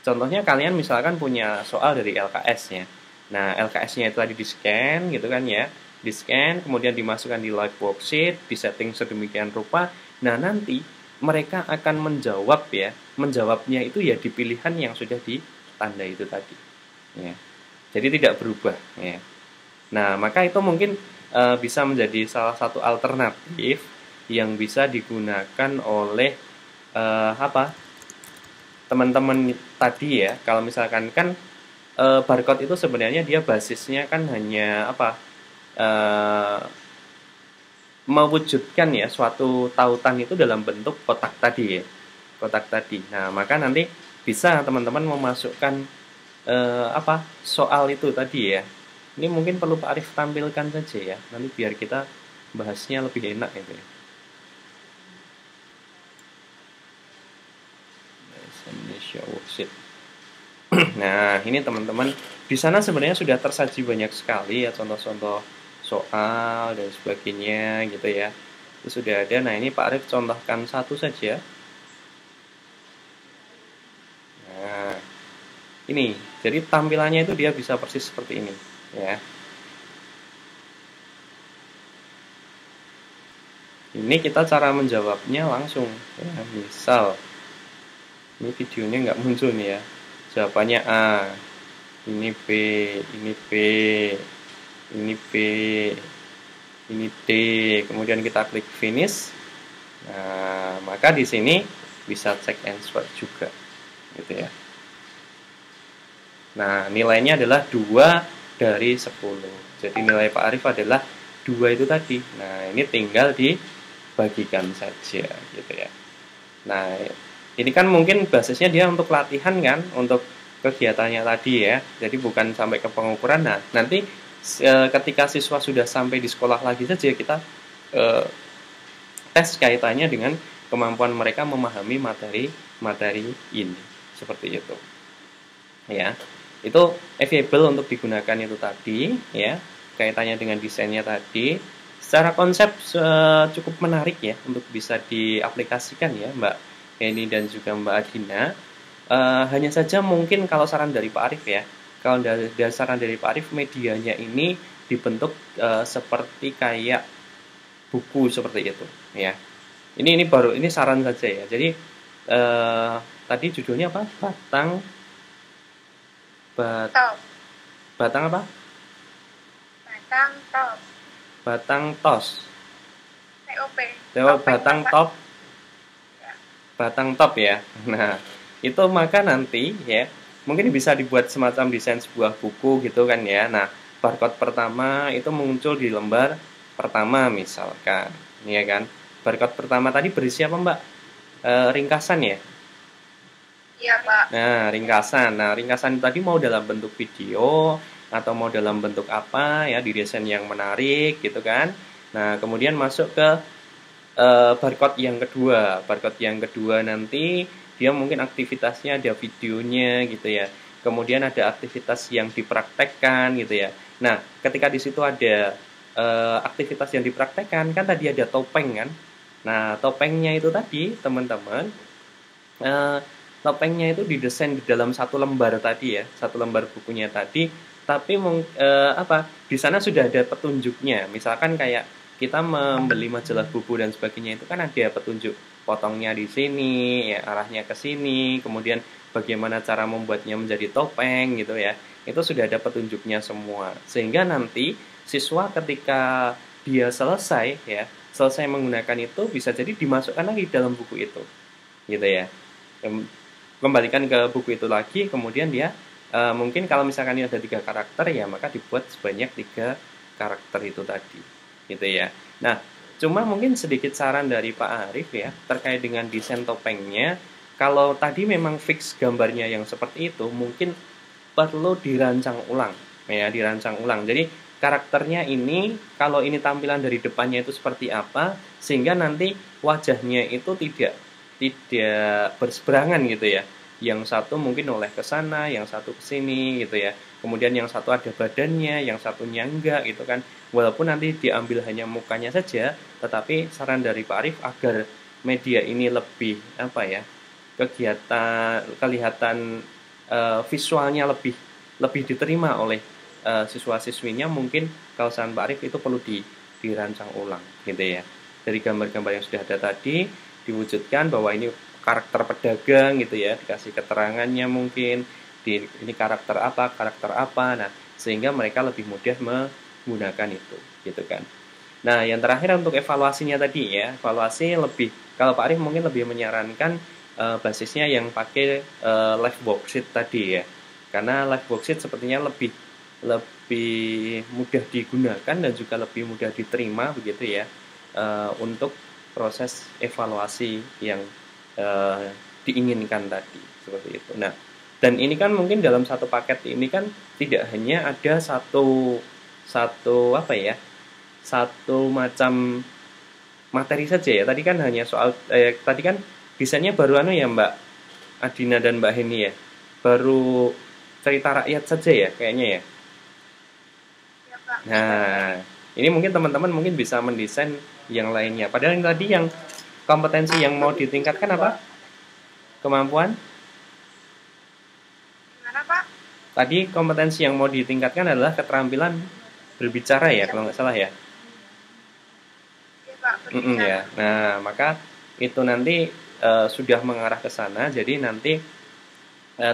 Contohnya kalian misalkan punya soal dari LKS-nya. Nah, LKS-nya itu tadi di-scan gitu kan ya. Di-scan, kemudian dimasukkan di Live Worksheet, disetting sedemikian rupa. Nah, nanti mereka akan menjawab ya. Menjawabnya itu ya di pilihan yang sudah ditanda itu tadi. Ya. Jadi tidak berubah ya. Nah, maka itu mungkin bisa menjadi salah satu alternatif yang bisa digunakan oleh teman-teman tadi ya. Kalau misalkan kan barcode itu sebenarnya dia basisnya kan hanya mewujudkan ya suatu tautan itu dalam bentuk kotak tadi ya. Kotak tadi. Nah, maka nanti bisa teman-teman memasukkan soal itu tadi ya. Ini mungkin perlu Pak Arif tampilkan saja ya. Nanti biar kita bahasnya lebih enak gitu ya. Nah, ini teman-teman di sana sebenarnya sudah tersaji banyak sekali ya contoh-contoh soal dan sebagainya gitu ya. Itu sudah ada. Nah, ini Pak Arif contohkan satu saja. Nah, ini. Jadi tampilannya itu dia bisa persis seperti ini ya. Ini kita cara menjawabnya langsung ya. Misal ini videonya nggak muncul nih ya. Jawabannya A, ini B, ini B, ini B, ini D. Kemudian kita klik finish. Nah, maka di sini bisa check and swap juga, gitu ya. Nah, nilainya adalah 2 dari 10. Jadi nilai Pak Arif adalah 2 itu tadi. Nah, ini tinggal di bagikan saja gitu ya. Nah, ini kan mungkin basisnya dia untuk latihan kan, untuk kegiatannya tadi ya. Jadi bukan sampai ke pengukuran. Nah, nanti ketika siswa sudah sampai di sekolah lagi saja kita tes kaitannya dengan kemampuan mereka memahami materi ini. Seperti itu. Ya. Itu available untuk digunakan itu tadi ya. Kaitannya dengan desainnya tadi. Secara konsep cukup menarik ya untuk bisa diaplikasikan ya Mbak Heni dan juga Mbak Adina. Hanya saja mungkin kalau saran dari Pak Arif ya, kalau dari saran dari Pak Arif medianya ini dibentuk seperti kayak buku seperti itu ya. Ini baru ini saran saja ya. Jadi tadi judulnya apa? Batang apa? Batang tos. Batang top. Batang top ya. Nah, itu maka nanti ya, mungkin bisa dibuat semacam desain sebuah buku gitu kan ya. Nah, barcode pertama itu muncul di lembar pertama misalkan. Ya kan? Barcode pertama tadi berisi apa, Mbak? Ringkasan ya? Iya, Pak. Nah, ringkasan. Nah, ringkasan tadi mau dalam bentuk video atau mau dalam bentuk apa ya, di desain yang menarik gitu kan. Nah, kemudian masuk ke barcode yang kedua. Barcode yang kedua nanti dia mungkin aktivitasnya ada videonya gitu ya. Kemudian ada aktivitas yang dipraktekkan gitu ya. Nah, ketika di situ ada aktivitas yang dipraktekkan, kan tadi ada topeng kan. Nah, topengnya itu tadi teman-teman, topengnya itu didesain di dalam satu lembar tadi ya, satu lembar bukunya tadi. Tapi di sana sudah ada petunjuknya. Misalkan kayak kita membeli majalah buku dan sebagainya itu kan ada petunjuk potongnya di sini, ya, arahnya ke sini, kemudian bagaimana cara membuatnya menjadi topeng gitu ya. Itu sudah ada petunjuknya semua. Sehingga nanti siswa ketika dia selesai menggunakan itu bisa jadi dimasukkan lagi dalam buku itu. Gitu ya. Kembalikan ke buku itu lagi, kemudian dia mungkin kalau misalkan ini ada 3 karakter ya maka dibuat sebanyak 3 karakter itu tadi gitu ya. Nah, cuma mungkin sedikit saran dari Pak Arif ya terkait dengan desain topengnya. Kalau tadi memang fix gambarnya yang seperti itu, mungkin perlu dirancang ulang ya, dirancang ulang. Jadi karakternya ini kalau ini tampilan dari depannya itu seperti apa sehingga nanti wajahnya itu tidak berseberangan gitu ya. Yang satu mungkin oleh ke sana, yang satu ke sini gitu ya. Kemudian yang satu ada badannya, yang satunya enggak gitu kan. Walaupun nanti diambil hanya mukanya saja, tetapi saran dari Pak Arif agar media ini lebih kelihatan visualnya lebih diterima oleh siswa-siswinya, mungkin kalau saran Pak Arif itu perlu dirancang ulang gitu ya. Dari gambar-gambar yang sudah ada tadi diwujudkan bahwa ini karakter pedagang gitu ya, dikasih keterangannya mungkin ini karakter apa. Nah, sehingga mereka lebih mudah menggunakan itu gitu kan. Nah, yang terakhir untuk evaluasinya tadi ya, evaluasi lebih kalau Pak Arif mungkin lebih menyarankan basisnya yang pakai live worksheet tadi ya. Karena live worksheet sepertinya lebih mudah digunakan dan juga lebih mudah diterima begitu ya untuk proses evaluasi yang diinginkan tadi seperti itu. Nah, dan ini kan mungkin dalam satu paket ini kan tidak hanya ada satu macam materi saja ya. Tadi kan hanya soal tadi kan desainnya baru ya Mbak Adina dan Mbak Heni ya. Baru cerita rakyat saja ya kayaknya ya. Ya, Pak. Nah, ini mungkin teman-teman mungkin bisa mendesain yang lainnya. Padahal yang tadi yang kompetensi yang mau ditingkatkan apa? Kemampuan? Gimana, Pak? Tadi kompetensi yang mau ditingkatkan adalah keterampilan berbicara ya, kalau nggak salah ya. Iya, Pak. Berbicara. Ya. Nah, maka itu nanti sudah mengarah ke sana. Jadi nanti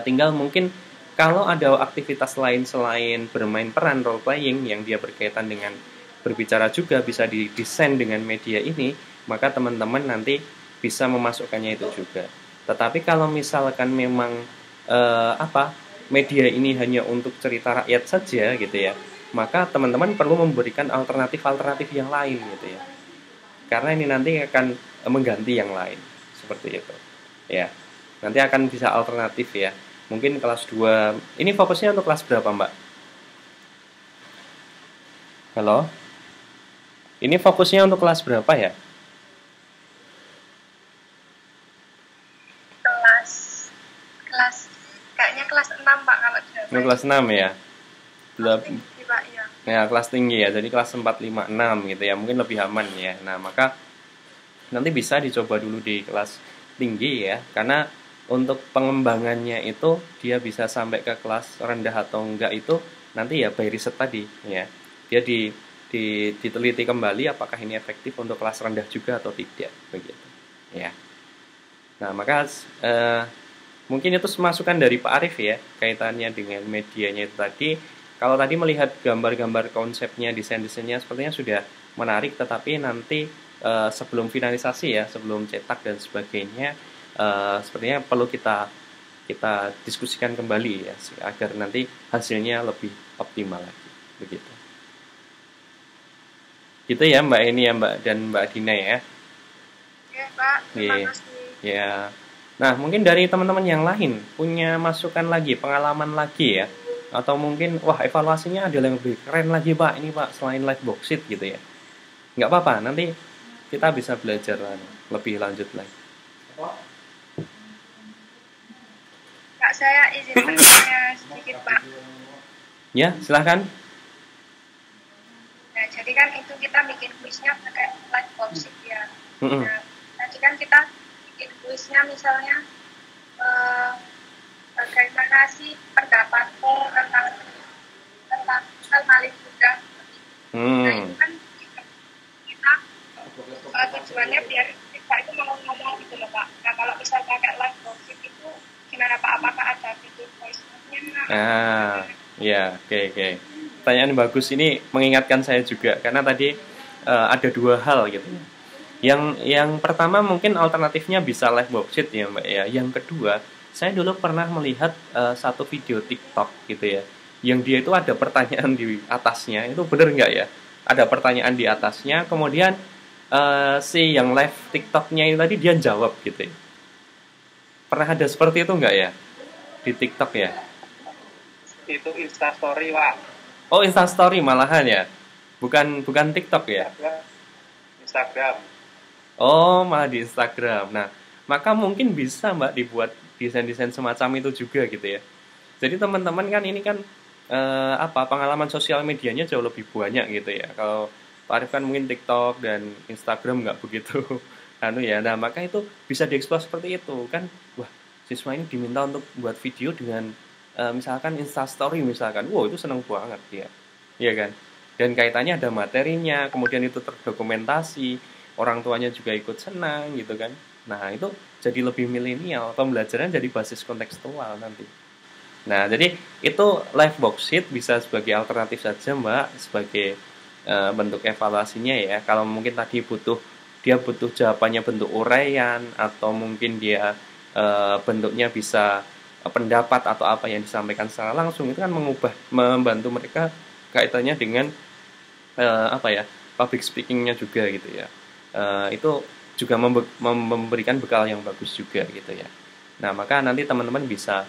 tinggal mungkin kalau ada aktivitas lain selain bermain peran role playing yang dia berkaitan dengan berbicara juga bisa didesain dengan media ini, maka teman-teman nanti bisa memasukkannya itu juga. Tetapi kalau misalkan memang media ini hanya untuk cerita rakyat saja gitu ya, maka teman-teman perlu memberikan alternatif yang lain gitu ya. karena ini nanti akan mengganti yang lain seperti itu ya. Nanti akan bisa alternatif ya, mungkin kelas 2 ini fokusnya untuk kelas berapa Mbak? Halo, ini fokusnya untuk kelas berapa ya? Kelas kelas kayaknya kelas 6 Pak kalau Jawa. Ini kelas 6 ya. Kelas tinggi, Pak, ya. Ya, kelas tinggi ya. Jadi kelas 4, 5, 6 gitu ya. Mungkin lebih aman ya. Nah, maka nanti bisa dicoba dulu di kelas tinggi ya. Karena untuk pengembangannya itu dia bisa sampai ke kelas rendah atau enggak itu nanti ya by riset tadi ya. Dia diteliti kembali apakah ini efektif untuk kelas rendah juga atau tidak begitu ya. Nah, maka mungkin itu masukan dari Pak Arif ya, kaitannya dengan medianya itu tadi. Kalau tadi melihat gambar-gambar konsepnya, desain-desainnya sepertinya sudah menarik, tetapi nanti sebelum finalisasi ya, sebelum cetak dan sebagainya, sepertinya perlu kita diskusikan kembali ya, agar nanti hasilnya lebih optimal lagi, begitu. Gitu ya Mbak ini ya Mbak dan Mbak Dina ya. Oke, Pak. Terima Iya. kasih. Ya. Nah, mungkin dari teman-teman yang lain punya masukan lagi, pengalaman lagi ya. Atau mungkin, wah evaluasinya ada yang lebih keren lagi Pak, ini Pak, selain live box sheet gitu ya. Nggak apa-apa, nanti kita bisa belajar lebih lanjut lagi. Kak, saya izin bertanya sedikit Pak. Ya, silahkan. Nah, jadi kan itu kita bikin kuisnya pakai live box sheet ya. Mm-mm. Nah, tadi kan kita bikin kuisnya misalnya bagaimana sih pendapatmu tentang Malik Buddha. Nah, itu kan kita tujuannya biar kita itu mau ngomong gitu loh Pak. Nah, kalau misal pakai live box sheet itu gimana Pak? Apakah ada fitur voice note-nya? Ya, oke. Pertanyaan bagus ini mengingatkan saya juga karena tadi ada dua hal gitu. Yang pertama mungkin alternatifnya bisa live box sheet ya Mbak ya. Yang kedua, saya dulu pernah melihat satu video TikTok gitu ya. Yang dia itu ada pertanyaan di atasnya, itu bener nggak ya? Ada pertanyaan di atasnya, kemudian si yang live TikToknya itu tadi dia jawab gitu ya. Pernah ada seperti itu nggak ya di TikTok ya? Itu Instastory Pak. Oh, Instastory malahan ya, bukan TikTok ya? Instagram. Oh, malah di Instagram. Nah, maka mungkin bisa Mbak dibuat desain-desain semacam itu juga gitu ya. Jadi teman-teman kan ini kan pengalaman sosial medianya jauh lebih banyak gitu ya. Kalau Pak Arif kan mungkin TikTok dan Instagram nggak begitu ya. Nah, maka itu bisa dieksplor seperti itu kan. Wah, siswa ini diminta untuk buat video dengan misalkan Instastory misalkan. Wow, itu seneng banget dia. Iya kan? Dan kaitannya ada materinya, kemudian itu terdokumentasi, orang tuanya juga ikut senang gitu kan. Nah, itu jadi lebih milenial, pembelajaran jadi basis kontekstual nanti. Nah, jadi itu live box sheet bisa sebagai alternatif saja Mbak, sebagai bentuk evaluasinya ya. Kalau mungkin tadi dia butuh jawabannya bentuk uraian, atau mungkin dia bentuknya bisa pendapat atau apa yang disampaikan secara langsung, itu kan membantu mereka kaitannya dengan public speakingnya juga gitu ya. Itu juga memberikan bekal yang bagus juga gitu ya. Nah, maka nanti teman-teman bisa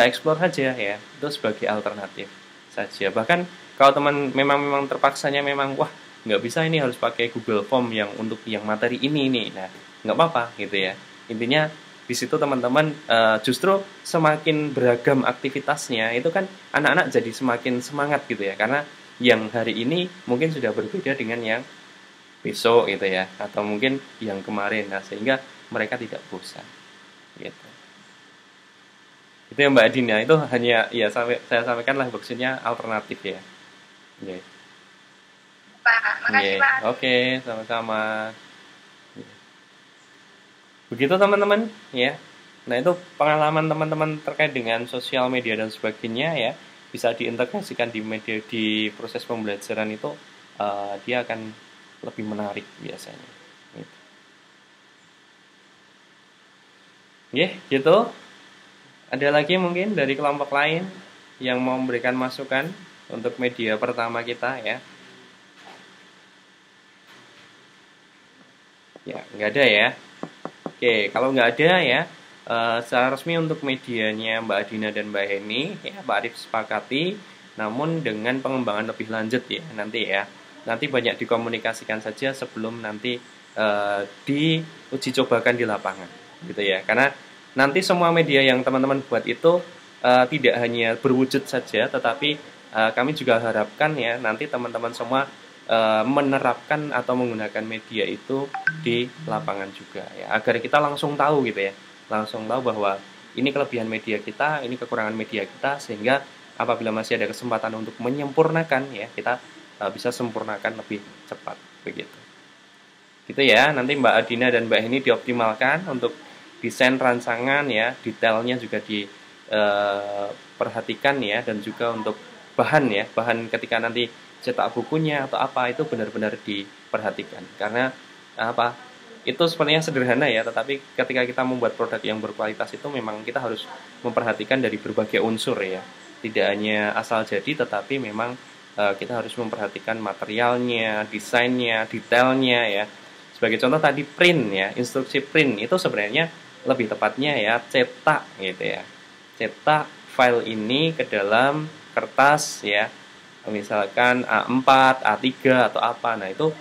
explore saja ya, itu sebagai alternatif saja. Bahkan kalau teman memang terpaksanya memang wah nggak bisa, ini harus pakai Google Form yang untuk yang materi ini, nah nggak apa-apa gitu ya. Intinya di situ teman-teman justru semakin beragam aktivitasnya itu kan anak-anak jadi semakin semangat gitu ya, karena yang hari ini mungkin sudah berbeda dengan yang besok gitu ya, atau mungkin yang kemarin. Nah, sehingga mereka tidak bosan gitu. Itu ya Mbak Dina, itu hanya ya saya sampaikan lah boxnya alternatif ya. Okay. Pak, makasih Pak. Oke, sama-sama. Begitu teman-teman ya. Nah, itu pengalaman teman-teman terkait dengan sosial media dan sebagainya ya, bisa diintegrasikan di media, di proses pembelajaran itu dia akan lebih menarik biasanya gitu. Gitu. Ada lagi mungkin dari kelompok lain yang mau memberikan masukan untuk media pertama kita ya. Ya, nggak ada ya. Oke, kalau nggak ada ya, secara resmi untuk medianya Mbak Adina dan Mbak Heni, ya Pak Arif sepakati, namun dengan pengembangan lebih lanjut ya nanti ya. Nanti banyak dikomunikasikan saja sebelum nanti diuji cobakan di lapangan, gitu ya. Karena nanti semua media yang teman-teman buat itu tidak hanya berwujud saja, tetapi kami juga harapkan ya nanti teman-teman semua menerapkan atau menggunakan media itu di lapangan juga ya, agar kita langsung tahu gitu ya, langsung tahu bahwa ini kelebihan media kita, ini kekurangan media kita, sehingga apabila masih ada kesempatan untuk menyempurnakan ya, kita bisa sempurnakan lebih cepat begitu. Gitu ya, nanti Mbak Adina dan Mbak Heni dioptimalkan untuk desain rancangan ya, detailnya juga diperhatikan ya, dan juga untuk bahan ya, bahan ketika nanti cetak bukunya atau apa itu benar-benar diperhatikan, karena apa, itu sebenarnya sederhana ya, tetapi ketika kita membuat produk yang berkualitas itu memang kita harus memperhatikan dari berbagai unsur ya, tidak hanya asal jadi, tetapi memang kita harus memperhatikan materialnya, desainnya, detailnya ya. Sebagai contoh tadi print ya, instruksi print itu sebenarnya lebih tepatnya ya cetak gitu ya, cetak file ini ke dalam kertas ya, misalkan A4, A3 atau apa. Nah, itu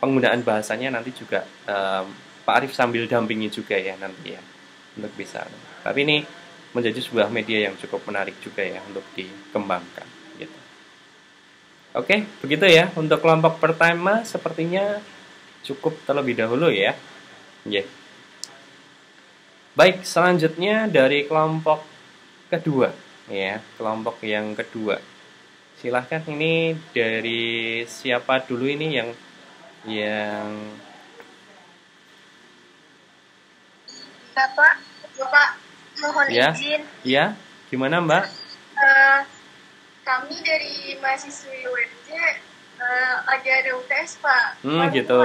penggunaan bahasanya nanti juga Pak Arif sambil dampingi juga ya nanti ya, untuk bisa. Tapi ini menjadi sebuah media yang cukup menarik juga ya untuk dikembangkan gitu. Oke, begitu ya untuk kelompok pertama, sepertinya cukup terlebih dahulu ya. Baik, selanjutnya dari kelompok kedua ya, kelompok yang kedua. Silahkan, ini dari siapa dulu ini yang Bapak mohon ya, izin. ya, gimana Mbak? Kami dari mahasiswa UNJ ada UTS Pak. Gitu.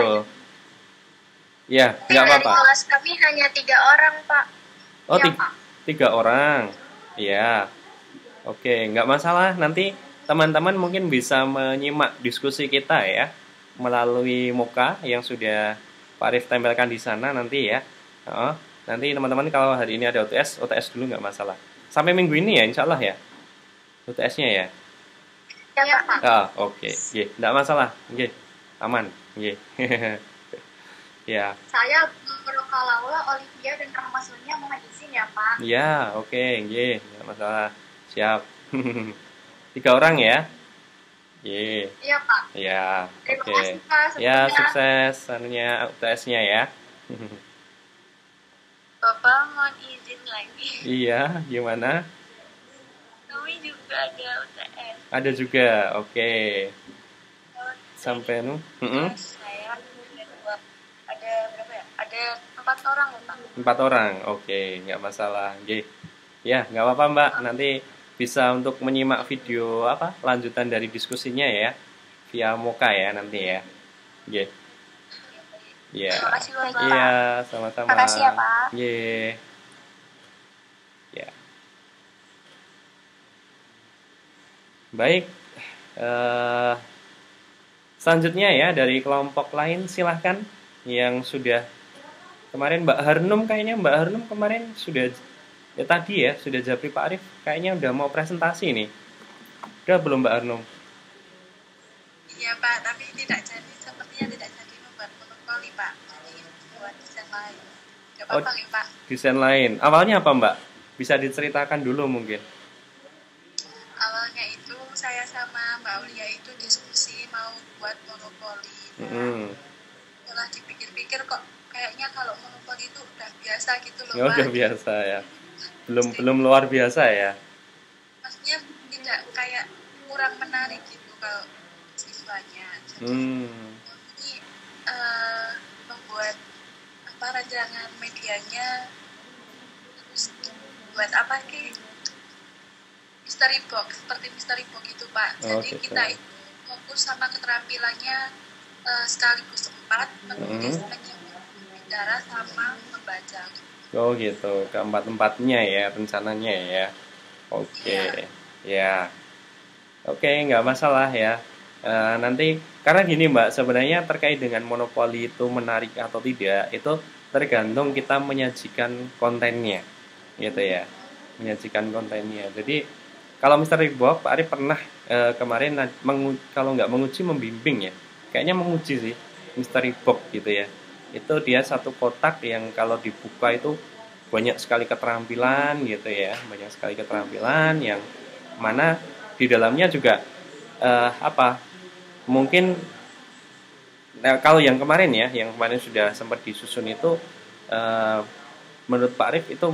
Ya, nggak apa-apa. Kelas kami hanya 3 orang Pak. Oh, ya, Pak. 3 orang. Ya, oke, nggak masalah. Nanti teman-teman mungkin bisa menyimak diskusi kita ya melalui muka yang sudah Pak Arif tempelkan di sana nanti ya. Nanti teman-teman kalau hari ini ada UTS dulu nggak masalah. Sampai minggu ini ya, insya Allah ya. UTS-nya ya. Ya, Pak. Oke. Nggak masalah. Aman. Ya. Saya Berokalaula, Olivia dan Rahmasulnya mohon izin ya Pak. Ya, oke. Nggak masalah. Siap. 3 orang ya. Iya Pak. Ya, Terima oke. kasih Pak. Ya, sukses anunya UTS-nya ya. Bapak mohon izin lagi. Iya, gimana? Kami juga ada UTS. Ada juga, oke. Sampai Saya ada berapa ya? Ada 4 orang ya Pak. 4 orang, oke, nggak masalah. Ya, nggak apa-apa Mbak. Nanti bisa untuk menyimak video lanjutan dari diskusinya ya via Moka ya nanti ya. Ya. Terima kasih Bapak. Iya, sama-sama. Terima kasih ya Pak. Ya. Baik. Selanjutnya ya dari kelompok lain silahkan yang sudah kemarin Mbak Harnum, kayaknya Mbak Harnum kemarin sudah ya tadi ya sudah japri Pak Arif, kayaknya udah mau presentasi nih. Udah belum Mbak Harnum? Iya Pak, tapi sepertinya tidak jadi membuat monopoli Pak. Jadi buat desain lain. Gak apa-apa nih Pak. Desain lain. Awalnya apa Mbak? Bisa diceritakan dulu mungkin. Awalnya itu saya sama Mbak Aulia itu diskusi mau buat monopoli. Setelah dipikir-pikir kok kayaknya kalau monopoli itu udah biasa gitu loh Pak. Udah biasa ya. Belum luar biasa ya. Maksudnya tidak kayak kurang menarik gitu kalau siswanya. Jadi membuat rancangan medianya, terus buat mystery box, seperti mystery box itu Pak. Jadi kita itu fokus sama keterampilannya sekaligus 4, menulis, bicara sama membaca. Oh gitu, keempat-empatnya ya rencananya ya. Oke. Ya. Oke, nggak masalah ya. Nanti karena gini Mbak, sebenarnya terkait dengan monopoli itu menarik atau tidak itu tergantung kita menyajikan kontennya, gitu ya, menyajikan kontennya. Jadi kalau Mister Bob, Pak Arif pernah kemarin kalau nggak menguji membimbing ya, kayaknya menguji sih Mister Bob gitu ya. Itu dia satu kotak yang kalau dibuka itu banyak sekali keterampilan gitu ya, banyak sekali keterampilan yang mana di dalamnya juga apa mungkin kalau yang kemarin ya, yang kemarin sudah sempat disusun itu eh, menurut Pak Arif itu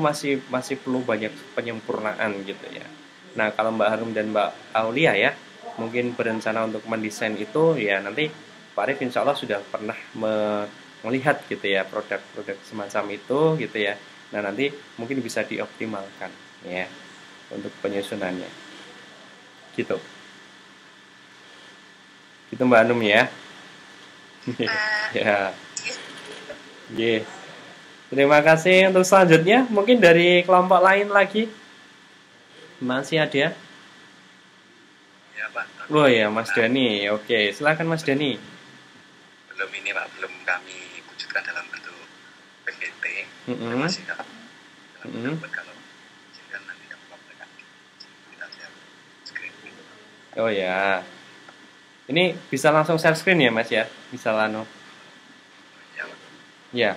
masih perlu banyak penyempurnaan gitu ya. Nah kalau Mbak Harum dan Mbak Aulia ya mungkin berencana untuk mendesain itu ya nanti Pak Arif insya Allah sudah pernah melihat gitu ya produk-produk semacam itu gitu ya. Nah nanti mungkin bisa dioptimalkan ya untuk penyusunannya gitu. Gitu Mbak Anum ya. Ya. Yeah. Terima kasih untuk selanjutnya. Mungkin dari kelompok lain lagi. Masih ada? Ya Pak. Oh ya, Mas Dani. Oke, silakan Mas Dani. Belum ini Pak, belum kami wujudkan dalam bentuk PPT. Masih dalam bentuk kalau izinkan nanti kami paparkan. Kita lihat screen. Oh ya. Ini bisa langsung share screen ya Mas ya? Bisa lano. Ya. Ya.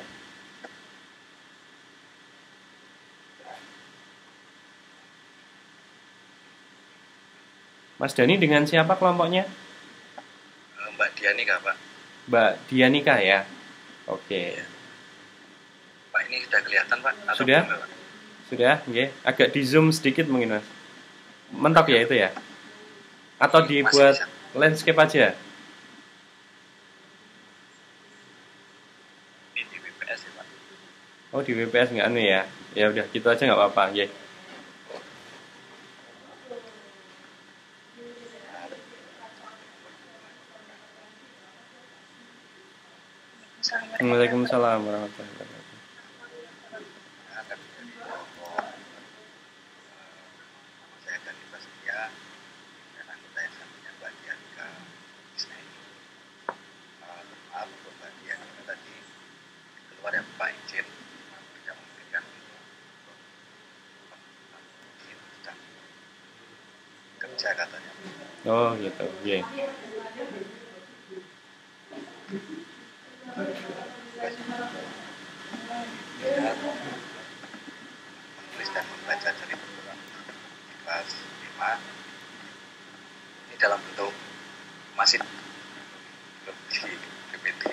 Mas Dani dengan siapa kelompoknya? Mbak Dianika Pak. Mbak Dianika ya. Oke. Ya. Pak ini sudah kelihatan Pak? Atau Sudah? belum, Pak? Sudah, okay. Agak di zoom sedikit mungkin Mas. Mentok ya itu ya? Atau dibuat landscape aja? Di WPS ya Pak. Oh di WPS nggak anu ya? Ya udah gitu aja nggak apa-apa. Ya. Waalaikumsalam warahmatullahi wabarakatuh. Saya dari Prasetya dan anggota yang satunya Mbak Dianika Isnai. Maaf untuk Mbak Dianika tadi keluar ya Pak izin tidak memberikan sedang kerja katanya. Oh gitu, ya. Menulis dan membaca dari perguruan kelas 5 ini dalam bentuk masih belum di PPT.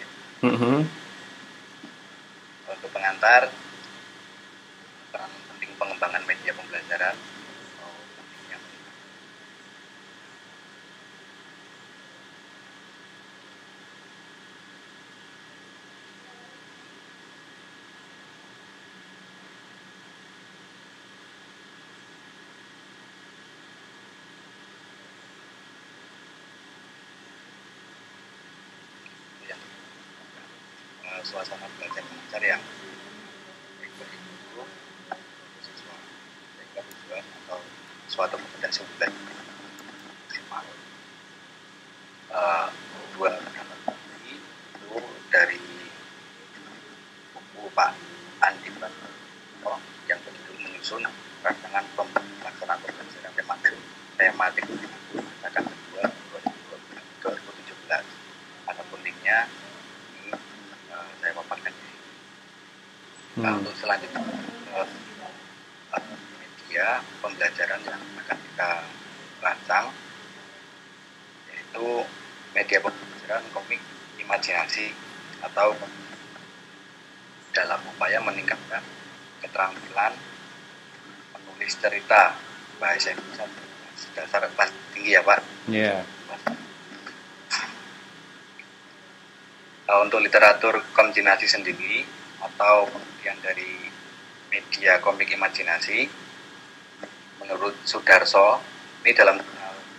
Untuk pengantar peran penting pengembangan media pembelajaran pentingnya suasana belajar mengajar yang ikut-ikut siswa sehingga tujuan atau suatu kompetensi belajar maksimal. Dua ini itu dari buku Pak Andi Pranoto yang berjudul menyusun rancangan pelaksanaan pembelajaran tematik akan kedua 2017. Adapun linknya saya paparkan ini. Nah, untuk selanjutnya media pembelajaran yang akan kita rancang yaitu media pembelajaran komik imajinasi atau dalam upaya meningkatkan keterampilan menulis cerita bahasa Indonesia dasar kelas tinggi ya Pak. Iya. Untuk literatur komjinasi sendiri atau kemudian dari media komik imajinasi menurut Sudarso ini dalam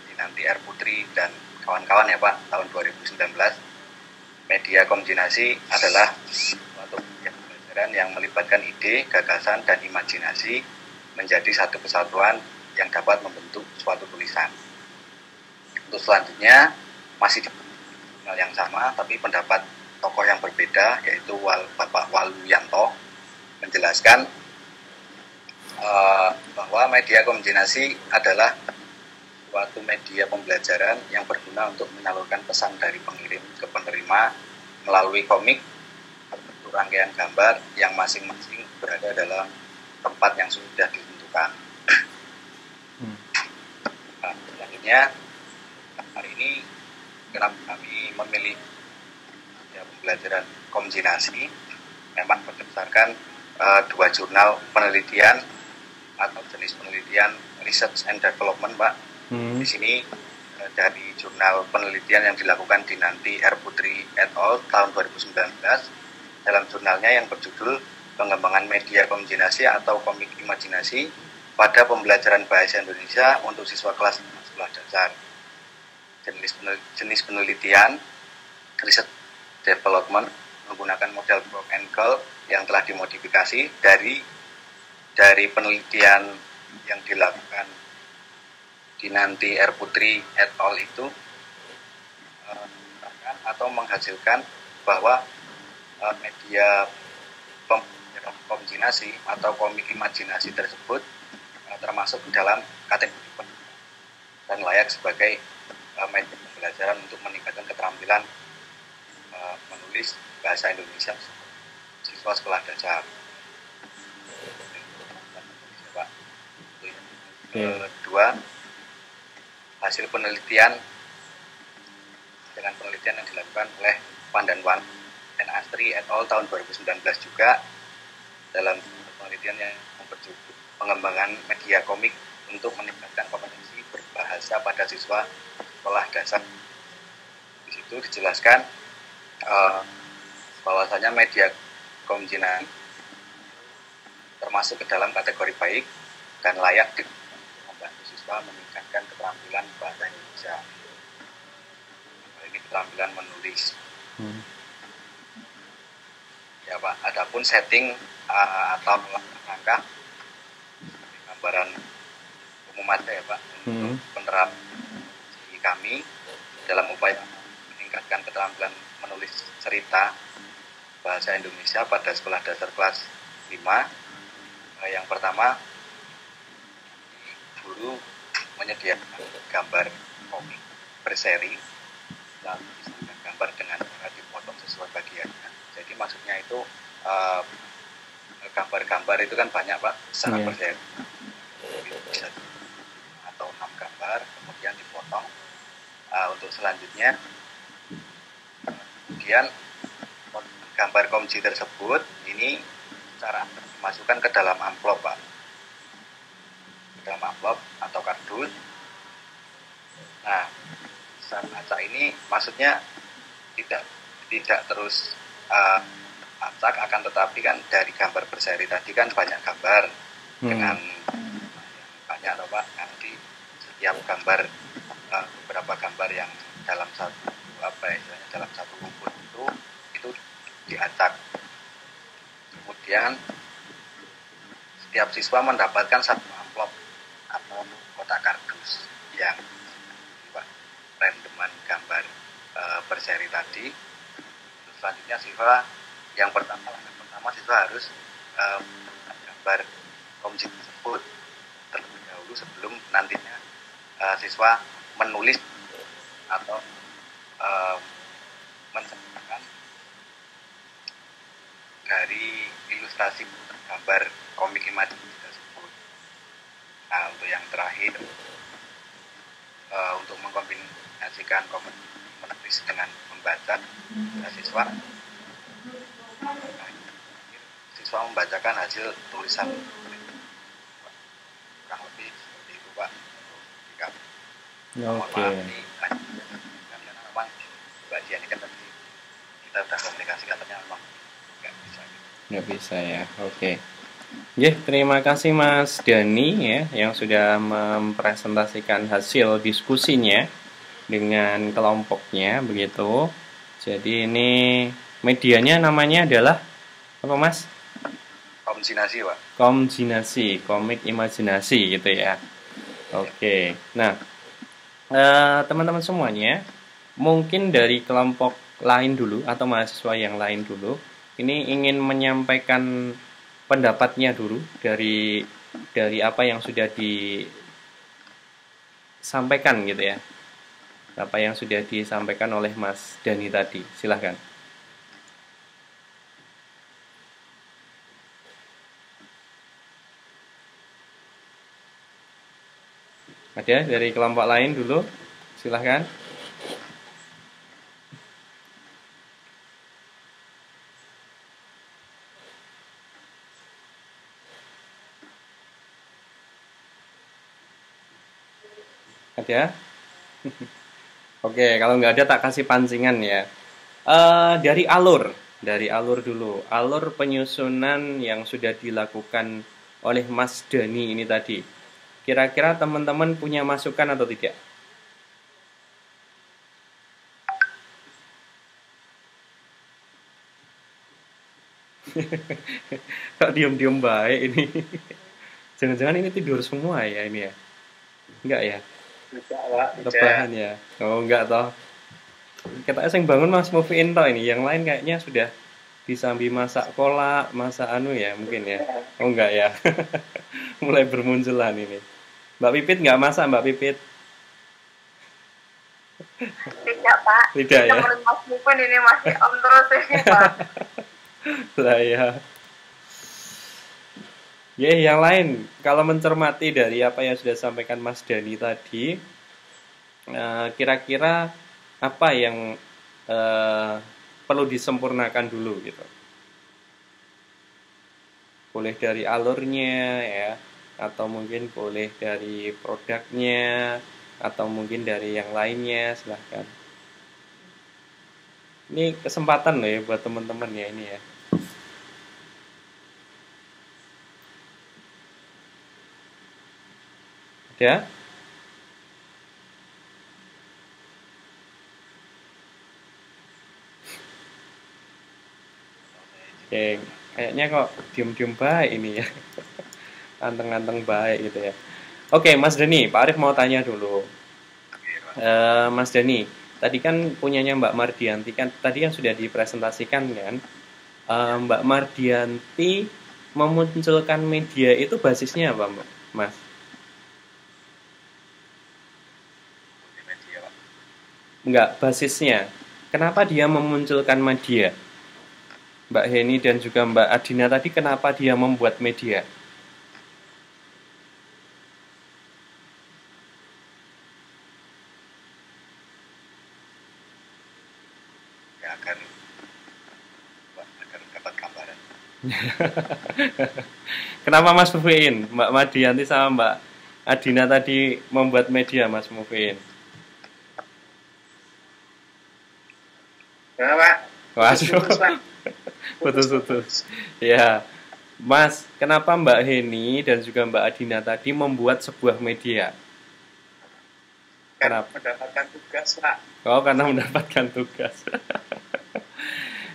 Dinanti R. Putri dan kawan-kawan ya Pak tahun 2019 media komjinasi adalah suatu media pembelajaran yang melibatkan ide, gagasan, dan imajinasi menjadi satu kesatuan yang dapat membentuk suatu tulisan. Untuk selanjutnya masih di jurnal yang sama, tapi pendapat tokoh yang berbeda, yaitu Bapak Waluyanto, menjelaskan bahwa media komunikasi adalah suatu media pembelajaran yang berguna untuk menyalurkan pesan dari pengirim ke penerima melalui komik atau rangkaian gambar yang masing-masing berada dalam tempat yang sudah ditentukan. Nah, selanjutnya, hari ini kenapa kami memilih ya, pembelajaran komunikasi memang berdasarkan dua jurnal penelitian atau jenis penelitian research and development, Pak. Di sini dari jurnal penelitian yang dilakukan Dinanti R. Putri et al. Tahun 2019, dalam jurnalnya yang berjudul Pengembangan Media Komunikasi atau Komik Imajinasi pada Pembelajaran Bahasa Indonesia untuk Siswa Kelas Sekolah Dasar. Jenis penelitian research development menggunakan model Brock and Cole yang telah dimodifikasi dari penelitian yang dilakukan Dinanti R. Putri et al. Itu atau menghasilkan bahwa media komunikasi atau komik imajinasi tersebut termasuk dalam kategori dan layak sebagai media pembelajaran untuk meningkatkan keterampilan menulis bahasa Indonesia siswa sekolah dasar. Kedua, hasil penelitian dengan penelitian yang dilakukan oleh Pandanwan dan Astri et al. Tahun 2019 juga dalam penelitian yang berjudul Pengembangan Media Komik untuk meningkatkan kompetensi berbahasa pada siswa sekolah dasar. Di situ dijelaskan bahwasanya media komunikasi termasuk ke dalam kategori baik dan layak membantu siswa meningkatkan keterampilan bahasa Indonesia. Ini keterampilan menulis. Ya Pak, adapun setting atau langkah gambaran umum aja ya Pak untuk penerap kami dalam upaya meningkatkan keterampilan menulis cerita bahasa Indonesia pada sekolah dasar kelas 5. Yang pertama, guru menyediakan gambar komik berseri, lalu disediakan gambar dengan cara dipotong sesuai bagiannya. Jadi maksudnya itu gambar-gambar itu kan banyak Pak, secara berseri. Bisa atau 6 gambar, kemudian dipotong. Untuk selanjutnya, kemudian gambar komji tersebut ini cara dimasukkan ke dalam amplop Pak, ke dalam amplop atau kardus. Nah, saat acak ini maksudnya tidak terus acak, akan tetapi kan dari gambar berseri tadi kan banyak gambar dengan banyak loh Pak. Nanti setiap gambar beberapa gambar yang dalam satu dalam satu rumput itu diacak. Kemudian setiap siswa mendapatkan satu amplop atau kotak kardus yang randoman gambar berseri tadi. Selanjutnya siswa yang pertama siswa harus gambar komji tersebut terlebih dahulu sebelum nantinya siswa menulis atau menceritakan dari ilustrasi gambar komik imajinasi tersebut. Nah, untuk yang terakhir, untuk mengkombinasikan komik menulis dengan membaca, siswa membacakan hasil tulisan kurang lebih seperti itu Pak. Oke. Karena memang bagian ini kan tadi kita sudah komunikasi katanya memang nggak bisa ya. Oke. Terima kasih Mas Dani ya yang sudah mempresentasikan hasil diskusinya dengan kelompoknya begitu. Jadi ini medianya namanya adalah apa Mas? Komunikasi Pak. Komunikasi, komik imajinasi gitu ya. Oke. Nah, teman-teman semuanya, mungkin dari kelompok lain dulu atau mahasiswa yang lain dulu ini ingin menyampaikan pendapatnya dulu dari apa yang sudah disampaikan gitu ya. Apa yang sudah disampaikan oleh Mas Dani tadi. Silahkan. Ada dari kelompok lain dulu? Silahkan. Ada? Oke, kalau nggak ada tak kasih pancingan ya. Dari alur dulu. Alur penyusunan yang sudah dilakukan oleh Mas Dani ini tadi. Kira-kira teman-teman punya masukan atau tidak? Kok diem-diem baik ini? Jangan-jangan ini tidur semua ya ini ya? Enggak ya? Tidak, Pak. Rebahan ya? Oh enggak toh. Kita yang bangun Mas Mufiin toh ini. Yang lain kayaknya sudah disambi masak kolak, masak anu ya mungkin ya. Oh enggak ya? Mulai bermunculan ini. Mbak Pipit nggak masak Mbak Pipit? Tidak, Pak. Tidak ya? Teman Mas Mufin ini masih om terus ini, Pak. Lah ya. Ya, yang lain kalau mencermati dari apa yang sudah disampaikan Mas Dani tadi, kira-kira apa yang perlu disempurnakan dulu gitu? Boleh dari alurnya ya, atau mungkin boleh dari produknya, atau mungkin dari yang lainnya, silahkan. Ini kesempatan loh ya buat teman-teman ya ini ya. Ya. Oke, kayaknya kok diem-diem baik ini ya. Anteng-anteng baik gitu ya. Oke, Mas Dani, Pak Arif mau tanya dulu. Mas Dani, tadi kan punyanya Mbak Mardianti kan tadi yang sudah dipresentasikan kan. Mbak Mardianti memunculkan media itu basisnya apa, Mbak? Mas? Enggak, basisnya. Kenapa dia memunculkan media? Mbak Heni dan juga Mbak Adina tadi kenapa dia membuat media? Ya agar dapat gambaran. Kenapa Mas Mufiin? Mbak Mardianti sama Mbak Adina tadi membuat media, Mas Mufiin? Pak. Waduh, putus-putus. Ya, Mas, kenapa Mbak Heni dan juga Mbak Adina tadi membuat sebuah media? Kenapa? Mendapatkan tugas, Pak. Oh, karena mendapatkan tugas.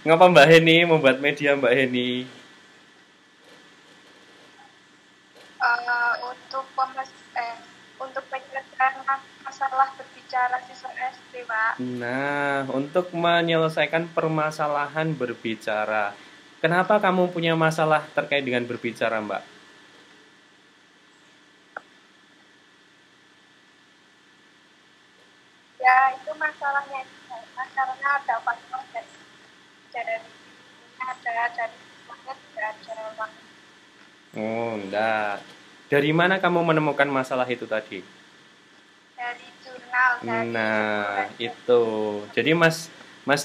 Ngapa Mbak Heni membuat media, Mbak Heni? Untuk penyelesaian masalah berbicara siswa SD, Pak. Nah, untuk menyelesaikan permasalahan berbicara. Kenapa kamu punya masalah terkait dengan berbicara, Mbak? Ya, itu masalahnya karena ada faktor dari dari semuanya tidak ada. Oh, enggak. Dari mana kamu menemukan masalah itu tadi? Dari jurnal. Nah, itu. Jadi Mas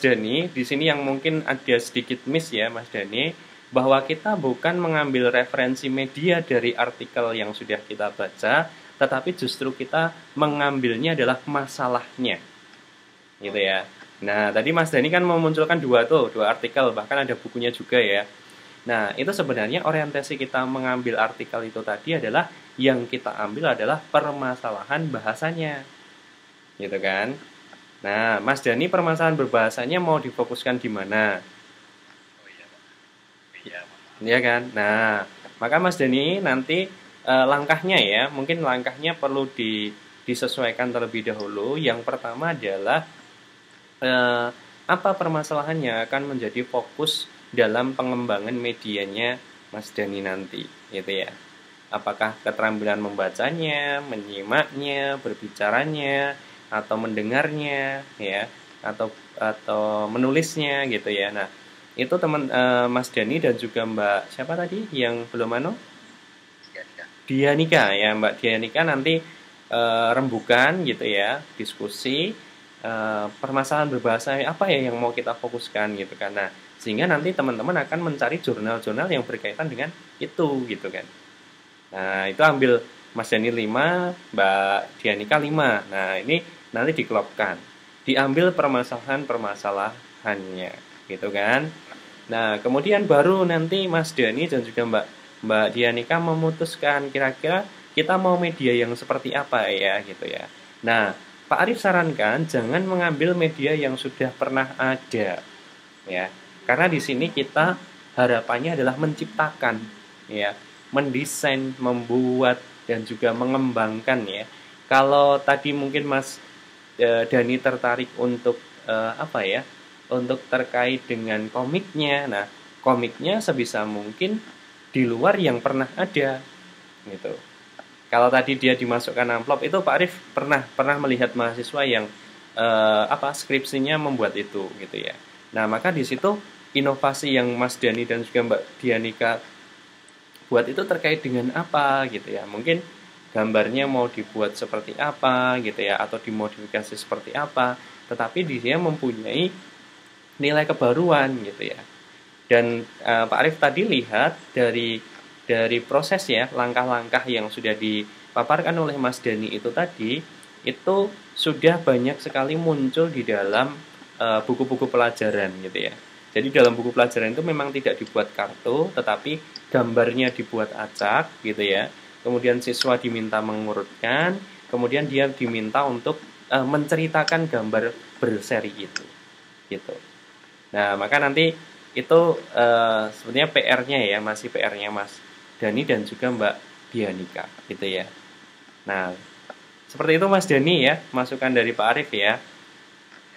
Dani di sini yang mungkin ada sedikit miss ya, Mas Dani, bahwa kita bukan mengambil referensi media dari artikel yang sudah kita baca, tetapi justru kita mengambilnya adalah masalahnya. Gitu ya. Nah, tadi Mas Dani kan memunculkan dua artikel, bahkan ada bukunya juga ya. Nah, itu sebenarnya orientasi kita mengambil artikel itu tadi adalah yang kita ambil adalah permasalahan bahasanya. Gitu kan? Nah, Mas Dani permasalahan berbahasanya mau difokuskan di mana? Oh iya, Pak. Iya, Pak. Iya kan? Nah, maka Mas Dani nanti langkahnya ya, mungkin langkahnya perlu disesuaikan terlebih dahulu. Yang pertama adalah apa permasalahannya akan menjadi fokus dalam pengembangan medianya Mas Dani nanti, gitu ya. Apakah keterampilan membacanya, menyimaknya, berbicaranya, atau mendengarnya, ya, atau menulisnya, gitu ya. Nah, itu Mas Dani dan juga Mbak siapa tadi yang belum Dianika ya, Mbak Dianika nanti rembukan gitu ya, diskusi permasalahan berbahasa apa ya yang mau kita fokuskan gitu kan. Nah, sehingga nanti teman-teman akan mencari jurnal-jurnal yang berkaitan dengan itu gitu kan. Nah, itu ambil Mas Dani 5, Mbak Dianika 5. Nah, ini nanti dikelopkan. Diambil permasalahan-permasalahannya gitu kan. Nah, kemudian baru nanti Mas Dani dan juga Mbak Dianika memutuskan kira-kira kita mau media yang seperti apa ya gitu ya. Nah, Pak Arif sarankan jangan mengambil media yang sudah pernah ada ya. Karena di sini kita harapannya adalah menciptakan ya, mendesain, membuat dan juga mengembangkan ya. Kalau tadi mungkin Mas Dani tertarik untuk apa ya? Untuk terkait dengan komiknya. Nah, komiknya sebisa mungkin di luar yang pernah ada gitu. Kalau tadi dia dimasukkan amplop itu Pak Arif pernah melihat mahasiswa yang skripsinya membuat itu gitu ya. Nah, maka di situ inovasi yang Mas Dani dan juga Mbak Dianika buat itu terkait dengan apa gitu ya. Mungkin gambarnya mau dibuat seperti apa gitu ya, atau dimodifikasi seperti apa, tetapi dia mempunyai nilai kebaruan gitu ya. Dan Pak Arif tadi lihat dari proses ya, langkah-langkah yang sudah dipaparkan oleh Mas Dani itu tadi, itu sudah banyak sekali muncul di dalam buku-buku pelajaran gitu ya. Jadi dalam buku pelajaran itu memang tidak dibuat kartu, tetapi gambarnya dibuat acak gitu ya. Kemudian siswa diminta mengurutkan, kemudian dia diminta untuk menceritakan gambar berseri itu gitu. Nah, maka nanti itu sebenarnya PR-nya ya, masih PR-nya Mas Dani dan juga Mbak Dianika gitu ya. Nah, seperti itu Mas Dani ya, masukan dari Pak Arif ya.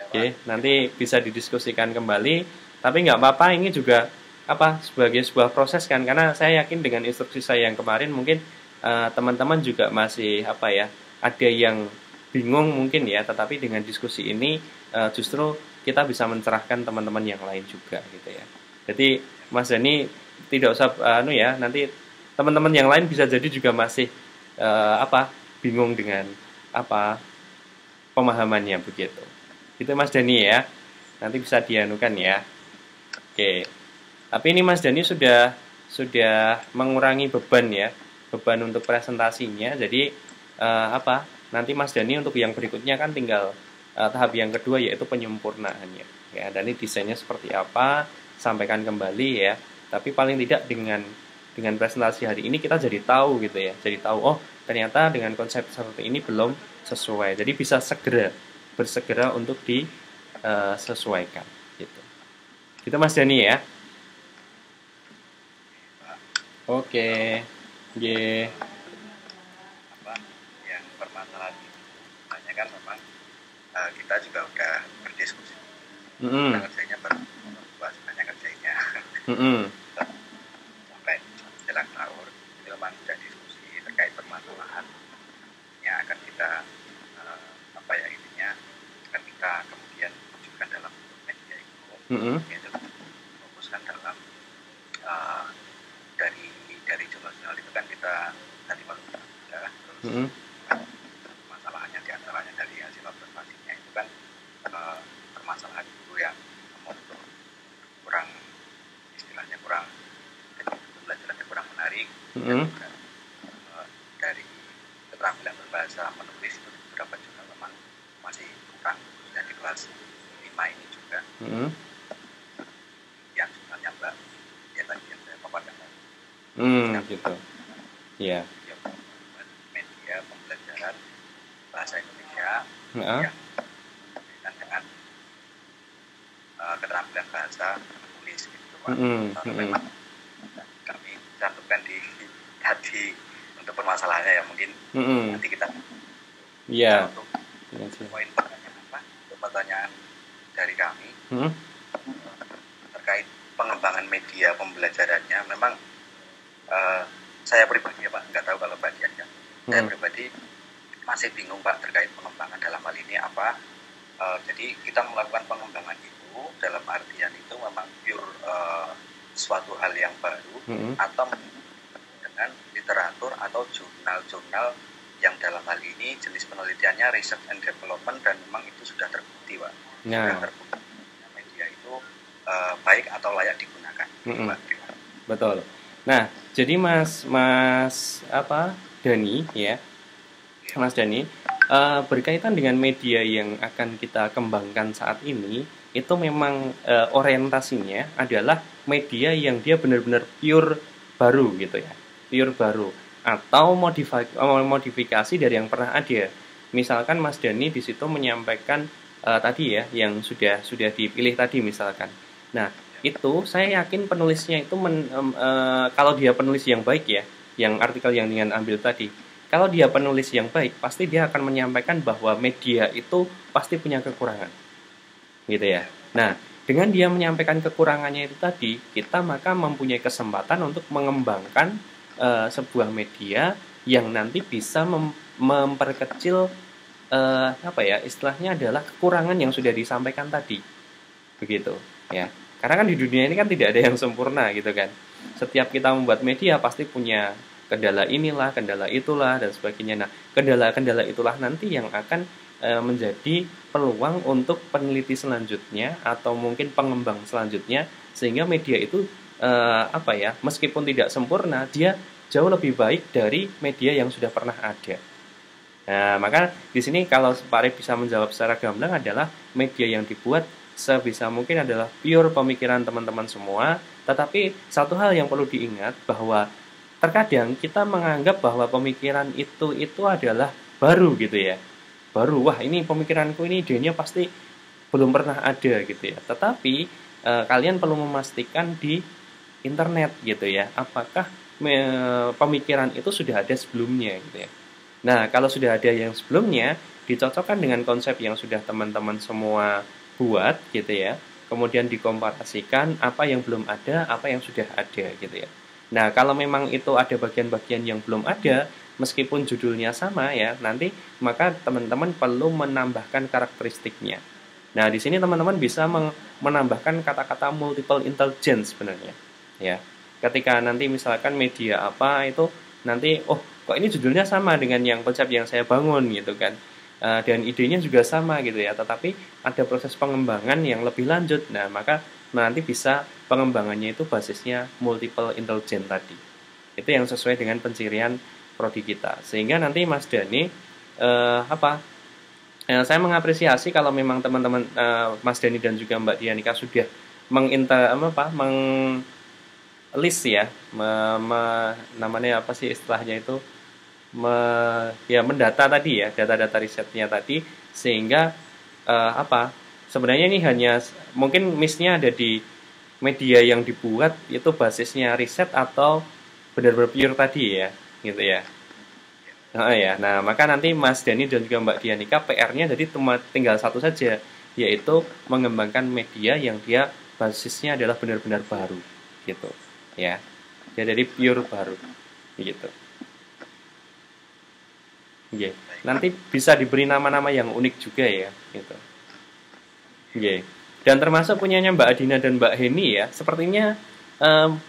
Oke, nanti bisa didiskusikan kembali. Tapi nggak apa-apa, ini juga sebagai sebuah proses kan, karena saya yakin dengan instruksi saya yang kemarin mungkin teman-teman juga masih ada yang bingung mungkin ya, tetapi dengan diskusi ini justru kita bisa mencerahkan teman-teman yang lain juga gitu ya. Jadi Mas Dani tidak usah nanti teman-teman yang lain bisa jadi juga masih bingung dengan pemahamannya begitu. Itu Mas Dani ya. Nanti bisa dianukan ya. Oke. Tapi ini Mas Dani sudah mengurangi beban ya. Beban untuk presentasinya. Jadi nanti Mas Dani untuk yang berikutnya kan tinggal tahap yang kedua yaitu penyempurnaannya. Ya, dan ini desainnya seperti apa, sampaikan kembali ya. Tapi paling tidak dengan presentasi hari ini kita jadi tahu gitu ya. Jadi tahu oh ternyata dengan konsep seperti ini belum sesuai. Jadi bisa bersegera untuk disesuaikan gitu. Gitu Mas Dani ya. Oke. Ye. Yang permasalahan banyak kan memang kita juga udah berdiskusi. Kerjanya bahas banyak kerjanya. Sampai jelang sahur itu memang sudah diskusi terkait permasalahan yang akan kita intinya akan kita kemudian wujudkan dalam media itu. Yaitu fokuskan dalam dari jurnal-jurnal itu kan kita tadi baru terus masalahnya diantaranya dari hasil observasinya itu kan permasalahan guru yang kurang istilahnya kurang pembelajarannya kurang menarik dan dari keterampilan berbahasa menulis itu beberapa jurnal memang masih kurang khususnya di kelas 5 ini juga yang sebenarnya Mbak ya tadi yang saya paparkan gitu iya media pembelajaran bahasa Indonesia yang berkaitan dengan keterampilan bahasa menulis gitu Pak. Memang kami cantumkan di tadi untuk permasalahannya ya mungkin nanti kita iya untuk poin pertanyaan untuk pertanyaan dari kami Hmm? terkait pengembangan media pembelajarannya, memang saya pribadi ya Pak, nggak tahu kalau Mbak Dian ya. Saya pribadi masih bingung Pak terkait pengembangan dalam hal ini apa. Jadi kita melakukan pengembangan itu dalam artian itu memang pure suatu hal yang baru atau dengan literatur atau jurnal-jurnal yang dalam hal ini jenis penelitiannya research and development dan memang itu sudah terbukti Pak. Sudah terbukti media itu baik atau layak digunakan. Pak. Betul. Nah, jadi Mas Dani ya, Mas Dani, berkaitan dengan media yang akan kita kembangkan saat ini, itu memang orientasinya adalah media yang dia benar-benar pure baru gitu ya, pure baru atau modifikasi dari yang pernah ada. Misalkan Mas Dani di situ menyampaikan tadi ya, yang sudah dipilih tadi misalkan. Nah, itu saya yakin penulisnya itu kalau dia penulis yang baik ya, yang artikel yang dengan ambil tadi, kalau dia penulis yang baik pasti dia akan menyampaikan bahwa media itu pasti punya kekurangan gitu ya. Nah, dengan dia menyampaikan kekurangannya itu tadi, kita maka mempunyai kesempatan untuk mengembangkan sebuah media yang nanti bisa memperkecil istilahnya adalah kekurangan yang sudah disampaikan tadi begitu ya. Karena kan di dunia ini kan tidak ada yang sempurna gitu kan. Setiap kita membuat media pasti punya kendala inilah, kendala itulah, dan sebagainya. Nah, kendala-kendala itulah nanti yang akan menjadi peluang untuk peneliti selanjutnya atau mungkin pengembang selanjutnya, sehingga media itu meskipun tidak sempurna, dia jauh lebih baik dari media yang sudah pernah ada. Nah, maka di sini kalau Pak Arif bisa menjawab secara gamblang adalah media yang dibuat sebisa mungkin adalah pure pemikiran teman-teman semua, tetapi satu hal yang perlu diingat bahwa terkadang kita menganggap bahwa pemikiran itu adalah baru gitu ya. Baru, wah ini pemikiranku ini idenya pasti belum pernah ada gitu ya. Tetapi kalian perlu memastikan di internet gitu ya, apakah pemikiran itu sudah ada sebelumnya gitu ya. Nah, kalau sudah ada yang sebelumnya, dicocokkan dengan konsep yang sudah teman-teman semua buat gitu ya, kemudian dikomparasikan apa yang belum ada, apa yang sudah ada gitu ya. Nah, kalau memang itu ada bagian-bagian yang belum ada, meskipun judulnya sama ya, nanti maka teman-teman perlu menambahkan karakteristiknya. Nah, di sini teman-teman bisa menambahkan kata-kata multiple intelligence sebenarnya ya. Ketika nanti misalkan media apa itu nanti kok ini judulnya sama dengan yang konsep yang saya bangun gitu kan. Dan idenya juga sama gitu ya, tetapi ada proses pengembangan yang lebih lanjut. Nah, maka nanti bisa pengembangannya itu basisnya multiple intelligence tadi. Itu yang sesuai dengan pencirian prodi kita. Sehingga nanti Mas Dani saya mengapresiasi kalau memang teman-teman Mas Dani dan juga Mbak Dianika sudah list ya, namanya apa sih istilahnya itu, mendata tadi ya, data-data risetnya tadi, sehingga sebenarnya ini hanya mungkin miss-nya ada di media yang dibuat itu basisnya riset atau benar-benar pure tadi ya gitu ya. Nah, maka nanti Mas Dani dan juga Mbak Dianika PR-nya jadi tinggal satu saja, yaitu mengembangkan media yang dia basisnya adalah benar-benar baru gitu ya. Jadi pure baru gitu. Yeah. Nanti bisa diberi nama-nama yang unik juga ya gitu. Yeah. Dan termasuk punyanya Mbak Adina dan Mbak Heni ya, sepertinya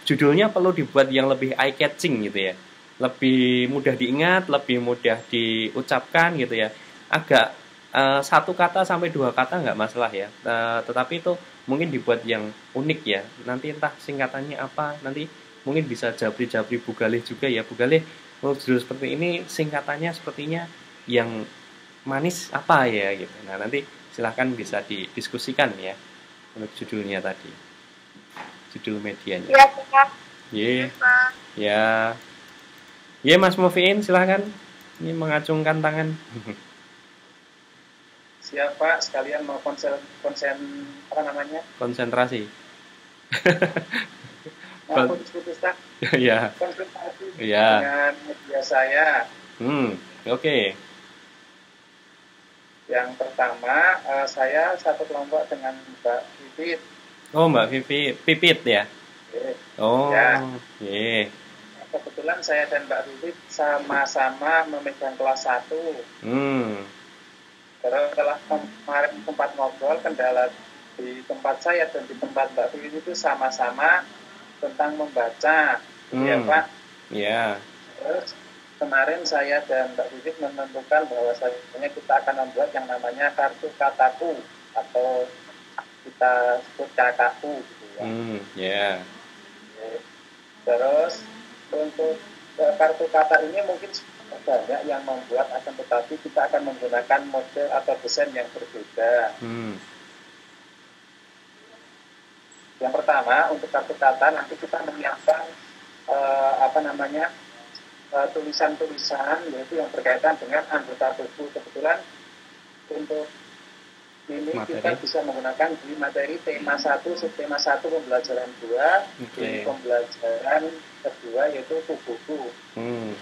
judulnya perlu dibuat yang lebih eye catching gitu ya, lebih mudah diingat, lebih mudah diucapkan gitu ya. Agak satu kata sampai dua kata nggak masalah ya, tetapi itu mungkin dibuat yang unik ya. Nanti entah singkatannya apa, nanti mungkin bisa Jabri Bugalih juga ya. Bugalih judul seperti ini, singkatannya sepertinya yang manis apa ya gitu. Nah, nanti silahkan bisa didiskusikan ya untuk judulnya tadi, judul medianya. Iya, Pak. Iya. Ya. Ya, Mas Mufiin silahkan. Ini mengacungkan tangan. Siapa sekalian mau Konsentrasi. Mau putus-putus tak? Ya. Konsentrasi Ya. dengan media saya. Oke. Ya, Yang pertama, saya satu kelompok dengan Mbak Vivit. Oh, Mbak Vivi, Pipit ya? Oke. Oh, Ya. iya. Kebetulan saya dan Mbak Vivit sama-sama memegang kelas 1. Hmm, Terus setelah kemarin sempat ngobrol, kendala di tempat saya dan di tempat Mbak Vivit itu sama-sama tentang membaca. Ya Hmm. Pak. ya. Terus kemarin saya dan Mbak Vivit menentukan bahwasanya kita akan membuat yang namanya kartu kataku atau kita sebut kakakku gitu ya. Ya. Terus untuk kartu kata ini mungkin banyak yang membuat, akan tetapi kita akan menggunakan model atau desain yang berbeda. Hmm, Yang pertama untuk kartu kata nanti kita menyiapkan tulisan-tulisan yaitu yang berkaitan dengan anggota tubuh. Kebetulan untuk ini Materi. kita bisa menggunakan di materi tema 1, subtema 1 pembelajaran 2, Oke. di pembelajaran kedua yaitu tubuhku. hmm,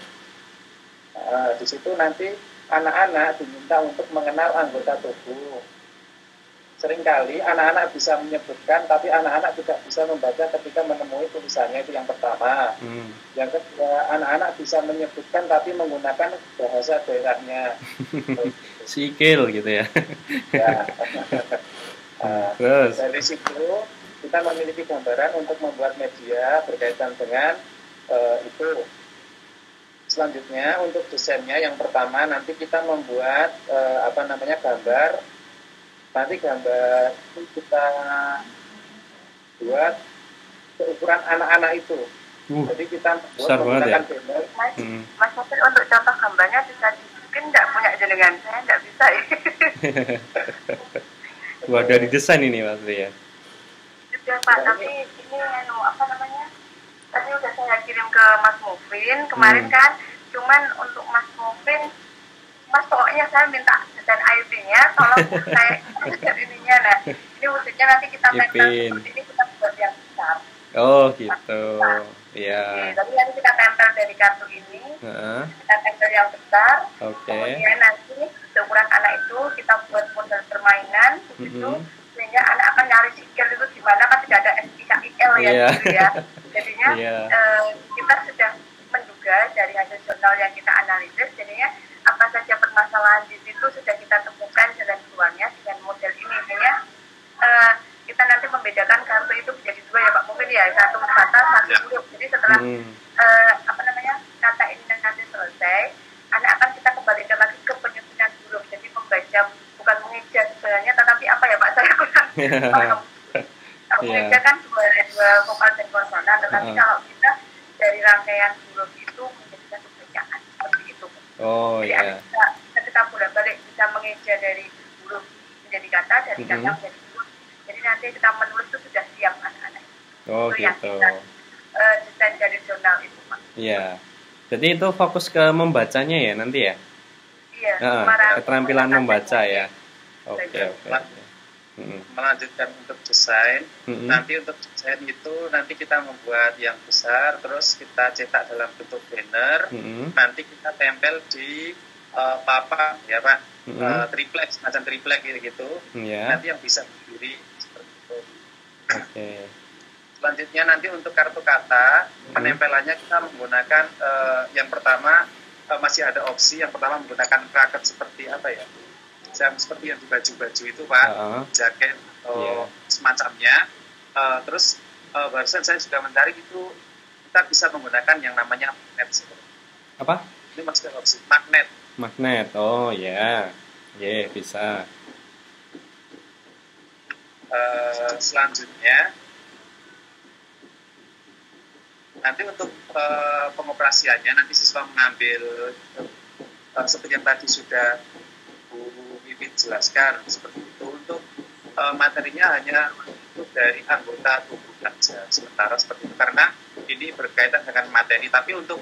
Di situ nanti anak-anak diminta untuk mengenal anggota tubuh. Seringkali anak-anak bisa menyebutkan, tapi anak-anak tidak bisa membaca ketika menemui tulisannya, itu yang pertama. hmm. Yang kedua, anak-anak bisa menyebutkan tapi menggunakan bahasa daerahnya. Sikil gitu ya. Ya. Terus, Dari situ kita memiliki gambaran untuk membuat media berkaitan dengan itu. Selanjutnya untuk desainnya yang pertama nanti kita membuat gambar. Nanti gambar itu kita buat ukuran anak-anak itu. Jadi kita besar banget ya. menggunakan banner. Mas Sopir, untuk contoh gambarnya bisa dibikin nggak punya jenengan? Saya nggak bisa ya. Wah, dari desain ini pasti ya. Sudah Pak, tapi ini tadi udah saya kirim ke Mas Mufin kemarin kan, cuman untuk Mas Mufin, Mas pokoknya saya minta desain ID-nya, tolong saya desain ininya. Nah, ini wujudnya nanti kita tempel Ipin. seperti ini, kita buat yang besar. Oh, gitu. Oke, Ya. tapi nanti kita tempel dari kartu ini, Heeh. kita tempel yang besar. Oke. Kemudian nanti seukuran anak itu kita buat model permainan begitu, sehingga anak akan nyari sikil itu di mana, kan tidak ada SIKIL ya, Iya. gitu ya. Jadinya Iya. kita sudah menduga dari hasil jurnal yang kita analisis, jadinya apa saja permasalahan di situ sudah kita temukan jalan keluarnya dengan model ini. Sehingga kita nanti membedakan kartu itu menjadi dua ya Pak, mungkin ya, satu kata, satu huruf. Jadi setelah kata ini nanti selesai, anak akan kita kembalikan lagi ke penyusunan huruf. Jadi membaca, bukan mengeja sebenarnya, tetapi apa ya Pak, saya kurang paham. Kalau mengeja kan dua vokal dan konsonan, tetapi kalau kita dari rangkaian huruf itu menjadi satu bacaan seperti itu. Oh, Jadi ya. kita bolak-balik bisa mengeja dari huruf menjadi kata, dari kata menjadi huruf. Jadi nanti kita menulis itu sudah siap anak-anak. Oh, Itu yang gitu. kita desain dari jurnal itu Pak. Iya. Jadi itu fokus ke membacanya ya nanti ya? Iya, Keterampilan membaca ya. Oke, oke. Melanjutkan untuk desain. Nanti untuk desain itu nanti kita membuat yang besar, terus kita cetak dalam bentuk banner. Nanti kita tempel di papan ya Pak, triplex, macam triplex gitu. Nanti yang bisa berdiri seperti itu. Oke. Selanjutnya nanti untuk kartu kata, penempelannya kita menggunakan yang pertama masih ada opsi. Yang pertama menggunakan kraket seperti apa ya? Seperti yang di baju-baju itu Pak, jaket atau semacamnya. Terus barusan saya juga mencari itu kita bisa menggunakan yang namanya magnet. Apa? Ini masih ada opsi magnet. Magnet. Oh ya. Ya, bisa. Selanjutnya nanti untuk pengoperasiannya nanti siswa mengambil seperti yang tadi sudah Bu Pipit jelaskan seperti itu. Untuk materinya hanya untuk dari anggota tubuh saja sementara seperti itu, karena ini berkaitan dengan materi, tapi untuk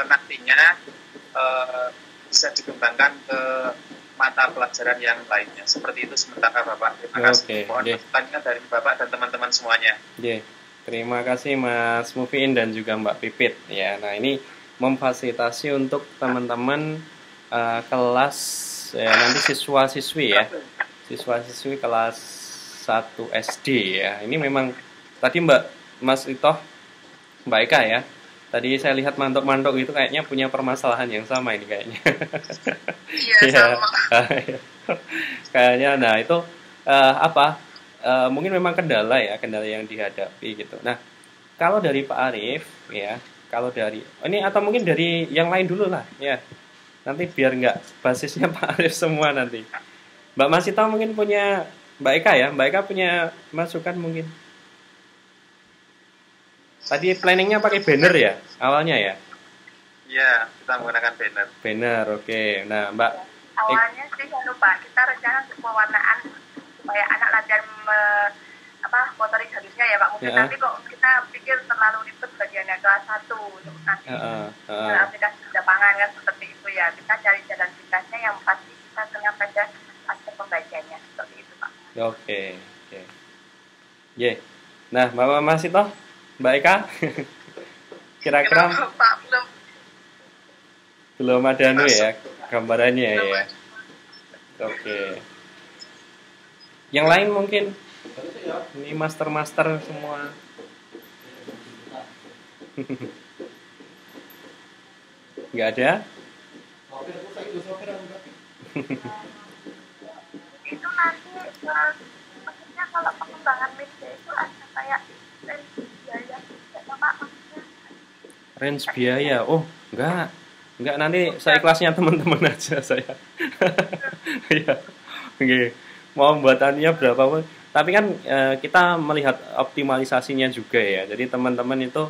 nantinya bisa dikembangkan ke mata pelajaran yang lainnya seperti itu sementara Bapak. Terima kasih. Mohon pertanyaan dari Bapak dan teman-teman semuanya. Terima kasih Mas Mufin dan juga Mbak Pipit ya. Nah, ini memfasilitasi untuk teman-teman kelas nanti siswa-siswi ya. Siswa-siswi kelas 1 SD ya. Ini memang tadi Mas Itoh, Mbak Eka ya. Tadi saya lihat mantok-mantok itu kayaknya punya permasalahan yang sama ini kayaknya. Iya, Iya. sama. Kayaknya nah itu mungkin memang kendala yang dihadapi gitu. Nah, kalau dari Pak Arif ya, kalau dari ini atau mungkin dari yang lain dulu lah ya. Nanti biar nggak basisnya Pak Arif semua nanti. Mbak Masita mungkin punya Mbak Eka ya, Mbak Eka punya masukan mungkin. Tadi planningnya pakai banner ya, awalnya ya? Iya, kita menggunakan banner. Banner, oke. Nah, Mbak, Awalnya sih jangan lupa kita rencana untuk pewarnaan supaya anak latihan motorik halusnya ya Pak. Mungkin Ya. nanti kok kita pikir terlalu ribet bagiannya kelas 1 untuk nanti aplikasi di lapangan kan seperti itu ya. Kita cari jalan pintasnya yang pasti kita tengah pada aspek pembacanya seperti itu Pak. oke. Ye. Nah, Mbak Masita, Mbak Eka, kira-kira Pak, belum. belum ada ya gambarannya ya. Oke. Yang lain mungkin ini master semua. Nggak ada? Itu nanti maksudnya kalau pengembangan media itu ada kayak biaya tidak Pak maksudnya. Range biaya. Oh, enggak nanti saya kelasnya teman-teman aja saya. Iya. Oke. Mau buatannya berapa pun. Tapi kan kita melihat optimalisasinya juga ya. Jadi teman-teman itu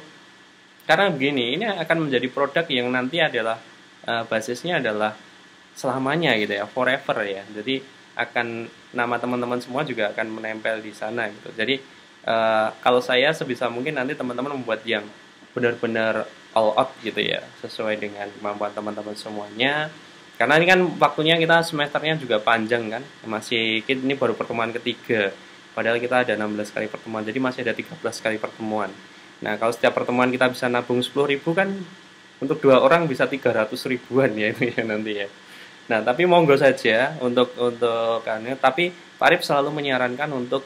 karena begini, ini akan menjadi produk yang nanti adalah basisnya adalah selamanya gitu ya, forever ya. Jadi akan nama teman-teman semua juga akan menempel di sana gitu. Jadi kalau saya sebisa mungkin nanti teman-teman membuat yang benar-benar all out gitu ya, sesuai dengan kemampuan teman-teman semuanya. Karena ini kan waktunya kita semesternya juga panjang kan, ini baru pertemuan ketiga. Padahal kita ada 16 kali pertemuan, jadi masih ada 13 kali pertemuan. Nah, kalau setiap pertemuan kita bisa nabung 10.000 kan, untuk 2 orang bisa 300 ribuan ya itu ya nanti ya. Nah, tapi monggo saja untuk tapi Pak Arif selalu menyarankan untuk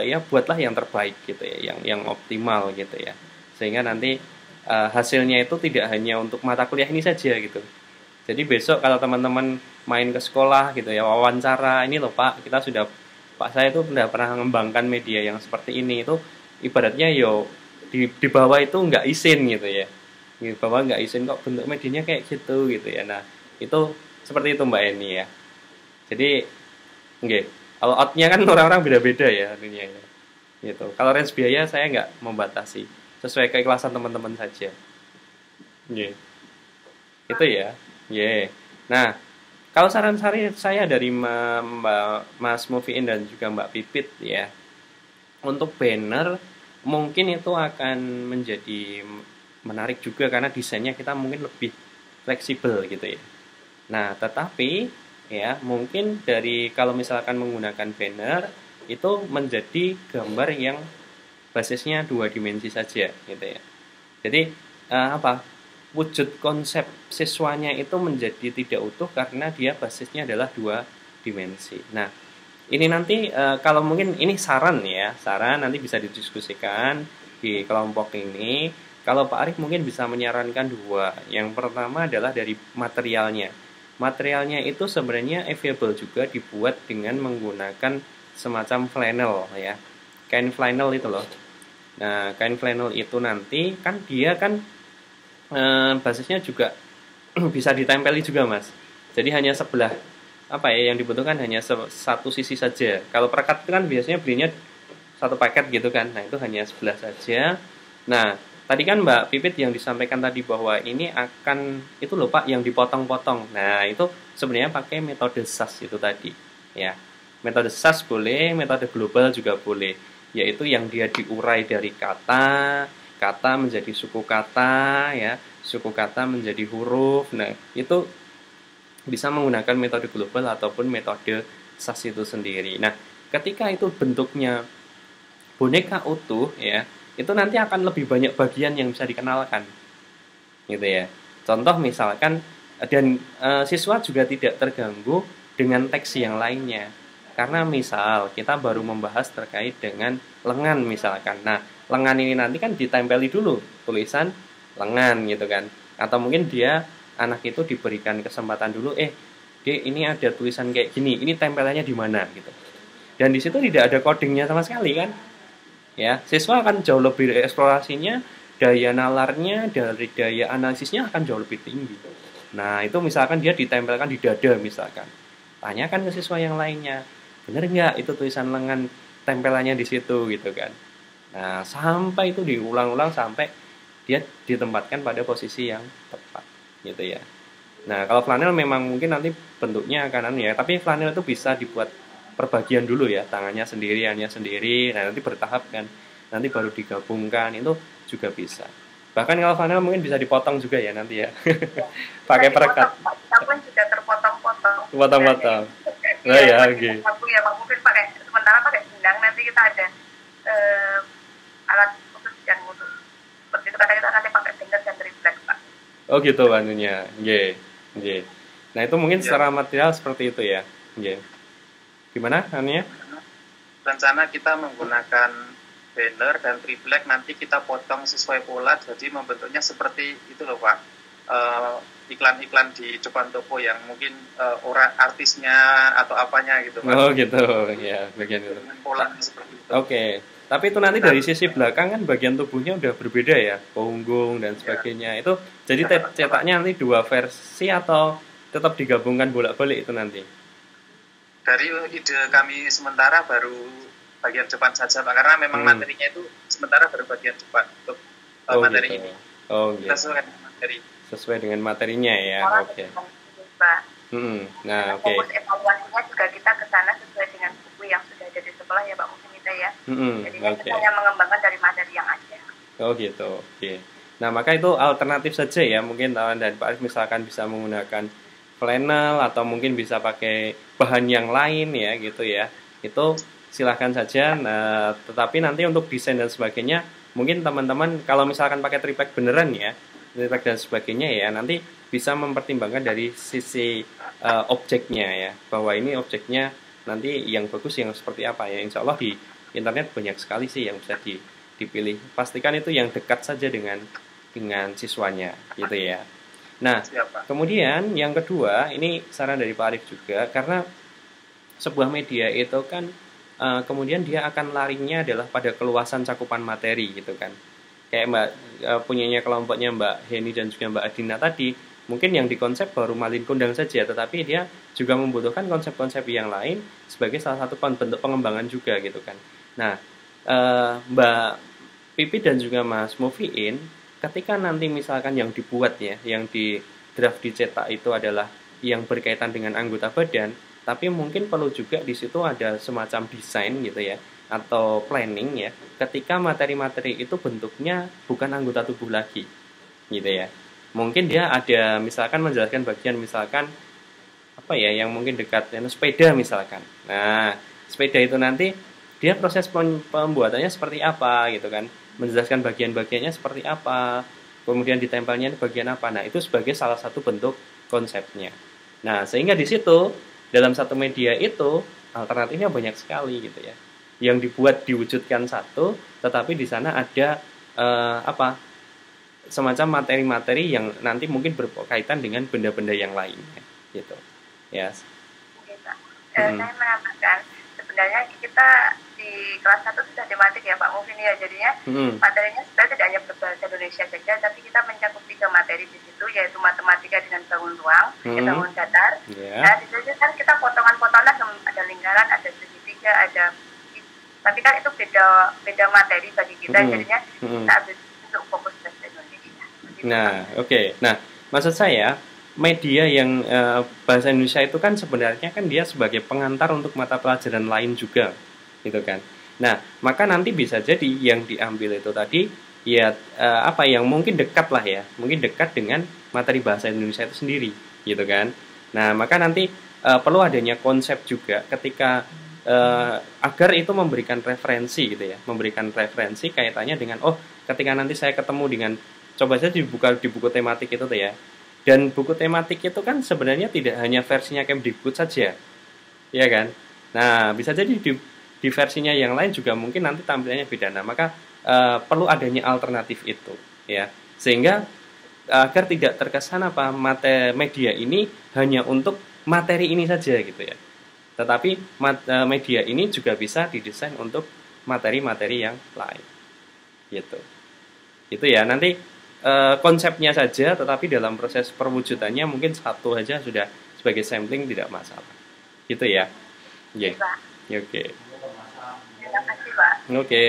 ya buatlah yang terbaik gitu ya, yang optimal gitu ya. Sehingga nanti hasilnya itu tidak hanya untuk mata kuliah ini saja gitu. Jadi besok kalau teman-teman main ke sekolah gitu ya, wawancara, ini loh Pak, Pak saya itu udah pernah mengembangkan media yang seperti ini, itu ibaratnya di bawah itu nggak izin gitu ya. Di bawah nggak izin kok bentuk medianya kayak gitu ya. Nah, itu seperti itu Mbak Eni ya. Jadi kalau outnya kan orang-orang beda-beda ya dunia ya. Gitu. Kalau range biaya saya nggak membatasi, sesuai keikhlasan teman-teman saja. Itu ya. Nah, kalau saran saya dari Mas Mufiin dan juga Mbak Pipit ya, untuk banner mungkin itu akan menjadi menarik juga karena desainnya kita mungkin lebih fleksibel gitu ya. Nah, tetapi ya mungkin kalau misalkan menggunakan banner itu menjadi gambar yang basisnya 2 dimensi saja gitu ya. Jadi wujud konsep siswanya itu menjadi tidak utuh karena dia basisnya adalah 2 dimensi. Nah, ini nanti kalau mungkin ini saran nanti bisa didiskusikan di kelompok ini. Kalau Pak Arif mungkin bisa menyarankan 2. Yang pertama adalah dari materialnya. Materialnya itu sebenarnya available juga dibuat dengan menggunakan semacam flannel ya. Kain flannel itu loh. Nah, kain flannel itu nanti kan dia kan basisnya juga bisa ditempeli juga Mas. Jadi hanya sebelah yang dibutuhkan hanya satu sisi saja. Kalau perekat itu kan biasanya belinya satu paket gitu kan. Nah, itu hanya sebelah saja. Nah, tadi kan Mbak Pipit yang disampaikan tadi bahwa ini akan itu loh Pak yang dipotong-potong. Nah, itu sebenarnya pakai metode SAS itu tadi ya. Metode SAS boleh, metode global juga boleh, yaitu yang dia diurai dari kata menjadi suku kata ya, suku kata menjadi huruf. Nah, itu bisa menggunakan metode global ataupun metode SAS itu sendiri. Nah, ketika itu bentuknya boneka utuh ya, itu nanti akan lebih banyak bagian yang bisa dikenalkan gitu ya. Contoh misalkan dan siswa juga tidak terganggu dengan teks yang lainnya. Karena misal kita baru membahas terkait dengan lengan misalkan. Nah, lengan ini nanti kan ditempeli dulu tulisan lengan gitu kan. Atau mungkin dia anak itu diberikan kesempatan dulu, Dek, ini ada tulisan kayak gini, ini tempelannya di mana gitu. Dan di situ tidak ada codingnya sama sekali kan. Ya, siswa akan jauh lebih eksplorasinya, daya nalarnya, dari daya analisisnya akan jauh lebih tinggi. Nah, itu misalkan dia ditempelkan di dada misalkan. Tanyakan ke siswa yang lainnya, bener nggak itu tulisan lengan tempelannya di situ gitu kan. Nah, sampai itu diulang-ulang sampai dia ditempatkan pada posisi yang tepat gitu ya. Nah, kalau flanel memang mungkin nanti bentuknya akan ya, tapi flanel itu bisa dibuat perbagian dulu ya, tangannya sendiri, hanya sendiri, nah nanti bertahap kan, nanti baru digabungkan, itu juga bisa. Bahkan kalau flanel mungkin bisa dipotong juga ya nanti ya, pakai perekat. Kita pun juga terpotong-potong. Potong-potong. Nah ya, oke. Aku ya Pak, mungkin sementara pakai benang, nanti kita ada alat khusus yang untuk seperti itu, kadang kita nanti pakai finger dan reflex Pak. Oh gitu anunya, Nah itu mungkin secara material seperti itu ya, Gimana anunya? Rencana kita menggunakan banner dan triplek, nanti kita potong sesuai pola, jadi membentuknya seperti itu loh Pak. Iklan-iklan di depan toko yang mungkin orang artisnya atau apanya gitu Pak. Oh gitu, ya bagian itu. Pola seperti itu. Oke. Tapi itu nanti dari sisi belakang kan bagian tubuhnya udah berbeda ya, punggung dan sebagainya. Itu jadi cetaknya nanti 2 versi atau tetap digabungkan bolak-balik itu nanti? Dari ide kami sementara baru bagian depan saja Pak, karena memang materinya itu sementara baru bagian depan untuk materi gitu. ini. Gitu. Kita sesuai dengan materi. Sesuai dengan materinya ya, oke. Nah, oke. Fokus evaluasinya juga kita ke sana sesuai dengan buku yang sudah ada di sekolah ya Pak, mungkin kita ya. Jadi kita hanya mengembangkan dari materi yang ada. Oh gitu, oke. Nah, maka itu alternatif saja ya, mungkin Tawan dan Pak Arif misalkan bisa menggunakan flannel atau mungkin bisa pakai bahan yang lain ya gitu ya. Itu silahkan saja. Nah, tetapi nanti untuk desain dan sebagainya mungkin teman-teman kalau misalkan pakai triplek beneran ya, triplek dan sebagainya ya, nanti bisa mempertimbangkan dari sisi objeknya ya, bahwa ini objeknya nanti yang bagus yang seperti apa ya. Insya Allah di internet banyak sekali sih yang bisa dipilih. Pastikan itu yang dekat saja dengan siswanya gitu ya. Nah, kemudian yang kedua, ini saran dari Pak Arif juga, karena sebuah media itu kan kemudian dia akan larinya adalah pada keluasan cakupan materi gitu kan. Kayak punyanya kelompoknya Mbak Heni dan juga Mbak Adina tadi, mungkin yang dikonsep baru malin kundang saja, tetapi dia juga membutuhkan konsep-konsep yang lain sebagai salah satu bentuk pengembangan juga gitu kan. Nah, Mbak Pipi dan juga Mas Mufiin, ketika nanti misalkan yang dibuat ya, yang di draft dicetak itu adalah yang berkaitan dengan anggota badan, tapi mungkin perlu juga di situ ada semacam desain gitu ya, atau planning ya, ketika materi-materi itu bentuknya bukan anggota tubuh lagi gitu ya. Mungkin dia ada misalkan menjelaskan bagian misalkan apa ya yang mungkin dekat sepeda misalkan. Nah, sepeda itu nanti dia proses pembuatannya seperti apa gitu kan, menjelaskan bagian-bagiannya seperti apa, kemudian ditempelnya bagian apa. Nah, itu sebagai salah satu bentuk konsepnya. Nah, sehingga di situ dalam satu media itu alternatifnya banyak sekali gitu ya, yang dibuat diwujudkan satu, tetapi di sana ada semacam materi-materi yang nanti mungkin berkaitan dengan benda-benda yang lainnya gitu ya. Oke Pak, saya menambahkan sebenarnya kita di kelas 1 sudah tematik ya Pak Mufin ya, jadinya materinya sebenarnya tidak hanya berbahasa Indonesia saja, tapi kita mencakup 3 materi di situ, yaitu matematika dengan bangun ruang, bangun datar. Nah di situ kan kita potongan-potongan, ada lingkaran, ada segitiga, ada, tapi kan itu beda materi bagi kita, jadinya kita ambil untuk fokus bahasa Indonesia. Nah, oke. Nah, maksud saya media yang bahasa Indonesia itu kan sebenarnya kan dia sebagai pengantar untuk mata pelajaran lain juga gitu kan. Nah, maka nanti bisa jadi yang diambil itu tadi ya yang mungkin dekat lah ya, mungkin dekat dengan materi bahasa Indonesia itu sendiri gitu kan. Nah, maka nanti perlu adanya konsep juga ketika agar itu memberikan referensi gitu ya, memberikan referensi kaitannya dengan ketika nanti saya ketemu dengan, coba saja dibuka di buku tematik itu tuh ya. Dan buku tematik itu kan sebenarnya tidak hanya versinya Kemdikbud saja, Iya kan? Nah, bisa jadi di versinya yang lain juga mungkin nanti tampilannya beda. Nah, maka perlu adanya alternatif itu, ya. Sehingga agar tidak terkesan apa media ini hanya untuk materi ini saja gitu ya. Tetapi media ini juga bisa didesain untuk materi-materi yang lain. Gitu. Itu ya. Nanti konsepnya saja, tetapi dalam proses perwujudannya mungkin satu aja sudah sebagai sampling tidak masalah. Gitu ya. Iya. Oke. Terima kasih, Pak. Oke.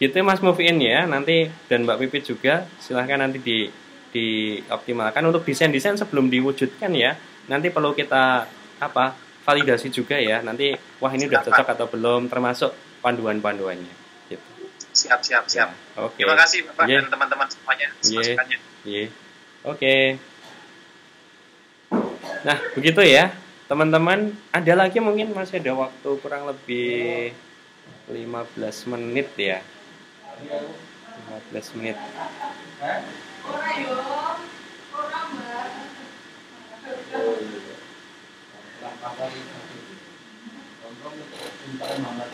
Gitu Mas move in ya. Nanti dan Mbak Pipit juga silahkan nanti dioptimalkan untuk desain-desain sebelum diwujudkan ya. Nanti perlu kita validasi juga ya. Nanti wah ini udah cocok atau belum, termasuk panduan-panduannya. Gitu. Siap. Ya, oke. Terima kasih Bapak Yeah. dan teman-teman semuanya masukannya. Iya. Oke. Nah, begitu ya. Teman-teman, ada lagi mungkin masih ada waktu kurang lebih 15 menit ya. 15 menit.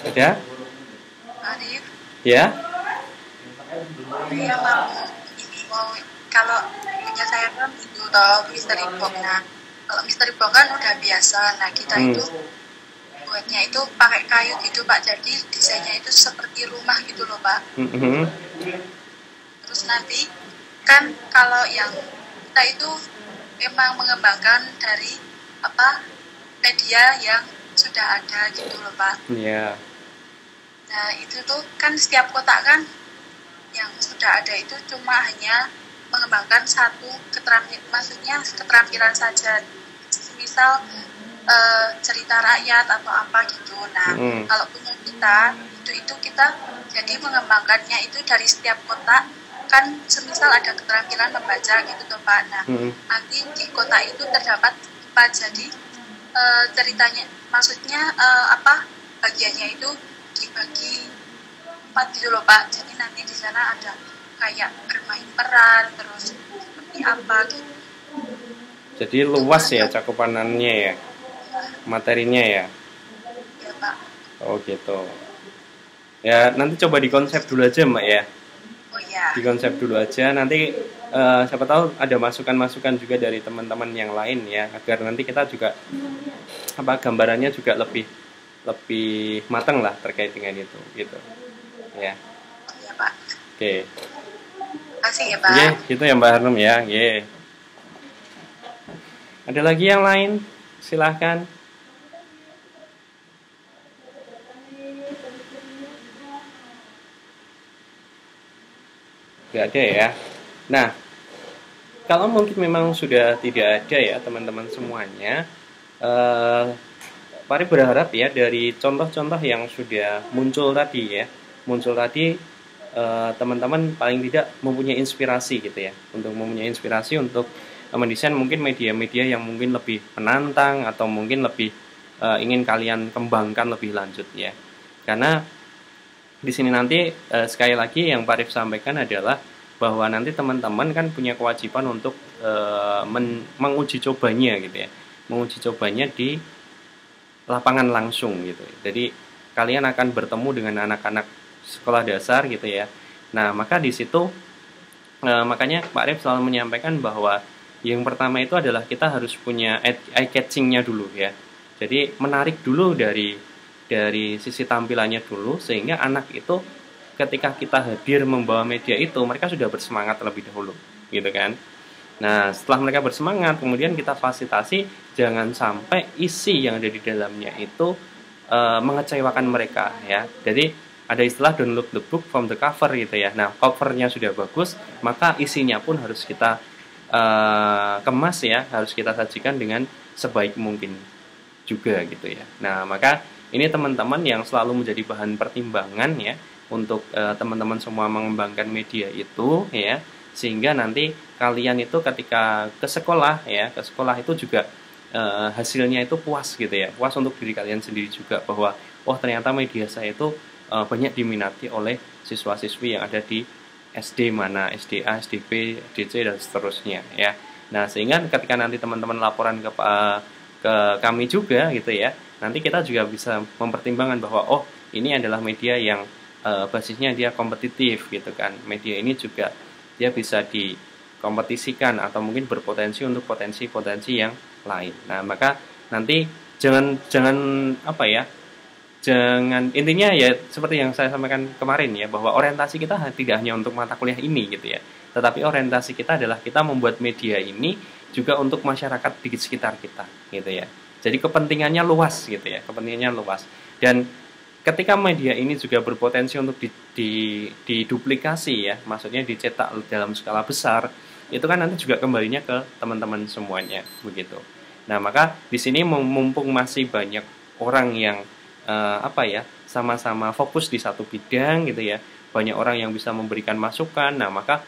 Ada? Arif, Ya? saya mau ini kalau punya saya kan itu toh misteri box. Nah, kalau misteri box kan udah biasa. Nah, kita itu buatnya itu pakai kayu gitu Pak. Jadi desainnya itu seperti rumah gitu loh Pak. Terus nanti kan kalau yang kita itu memang mengembangkan dari media yang sudah ada gitu loh Pak. Iya. Nah itu tuh kan setiap kotak kan yang sudah ada itu cuma hanya mengembangkan satu keterampilan saja. Misal cerita rakyat atau apa gitu. Nah kalau punya kita itu kita jadi mengembangkannya itu dari setiap kotak kan semisal ada keterampilan membaca gitu tuh Pak. Nah nanti di kotak itu terdapat apa jadi ceritanya maksudnya bagiannya itu dibagi 4 gitu loh Pak. Jadi nanti di sana ada kayak bermain peran terus seperti apa gitu. Jadi luas ya cakupanannya ya, materinya ya. Ya Pak. Oh gitu. Ya nanti coba dikonsep dulu aja Mbak ya. Oh ya. Dikonsep dulu aja. Nanti siapa tahu ada masukan-masukan juga dari teman-teman yang lain ya, agar nanti kita juga gambarannya juga lebih matang lah terkait dengan itu gitu. Ya. Ya Pak. Oke. Makasih ya Pak. Oke, gitu ya Mbak Hanum ya. Oke. Ada lagi yang lain? Silahkan. Nggak ada ya. Nah, kalau mungkin memang sudah tidak ada ya teman-teman semuanya, Pari berharap ya dari contoh-contoh yang sudah muncul tadi teman-teman paling tidak mempunyai inspirasi gitu ya, untuk mendesain mungkin media-media yang mungkin lebih menantang atau mungkin lebih ingin kalian kembangkan lebih lanjut ya. Karena di sini nanti sekali lagi yang Pak Arif sampaikan adalah bahwa nanti teman-teman kan punya kewajiban untuk menguji cobanya gitu ya, menguji cobanya di lapangan langsung gitu. Jadi kalian akan bertemu dengan anak-anak sekolah dasar gitu ya. Nah maka di situ makanya Pak Arif selalu menyampaikan bahwa yang pertama itu adalah kita harus punya eye catching-nya dulu ya. Jadi menarik dulu dari sisi tampilannya dulu, sehingga anak itu ketika kita hadir membawa media itu mereka sudah bersemangat terlebih dahulu gitu kan. Nah setelah mereka bersemangat kemudian kita fasilitasi jangan sampai isi yang ada di dalamnya itu mengecewakan mereka ya. Jadi ada istilah don't look the book from the cover gitu ya. Nah covernya sudah bagus maka isinya pun harus kita kemas ya, harus kita sajikan dengan sebaik mungkin juga gitu ya. Nah maka ini teman-teman yang selalu menjadi bahan pertimbangan ya untuk teman-teman semua mengembangkan media itu ya, sehingga nanti kalian itu ketika ke sekolah itu juga hasilnya itu puas gitu ya, puas untuk diri kalian sendiri juga bahwa oh ternyata media saya itu banyak diminati oleh siswa-siswi yang ada di SD mana, SDA, SDP, DC dan seterusnya ya. Nah sehingga ketika nanti teman-teman laporan ke ke kami juga gitu ya, nanti kita juga bisa mempertimbangkan bahwa oh ini adalah media yang basisnya dia kompetitif gitu kan, media ini juga dia bisa dikompetisikan atau mungkin berpotensi untuk potensi-potensi yang lain. Nah maka nanti jangan apa ya, jangan, intinya ya seperti yang saya sampaikan kemarin ya, bahwa orientasi kita tidak hanya untuk mata kuliah ini gitu ya, tetapi orientasi kita adalah kita membuat media ini juga untuk masyarakat di sekitar kita gitu ya. Jadi kepentingannya luas gitu ya, kepentingannya luas. Dan ketika media ini juga berpotensi untuk diduplikasi ya, maksudnya dicetak dalam skala besar, itu kan nanti juga kembalinya ke teman-teman semuanya begitu. Nah maka di sini mumpung masih banyak orang yang apa ya, sama-sama fokus di satu bidang gitu ya, banyak orang yang bisa memberikan masukan. Nah maka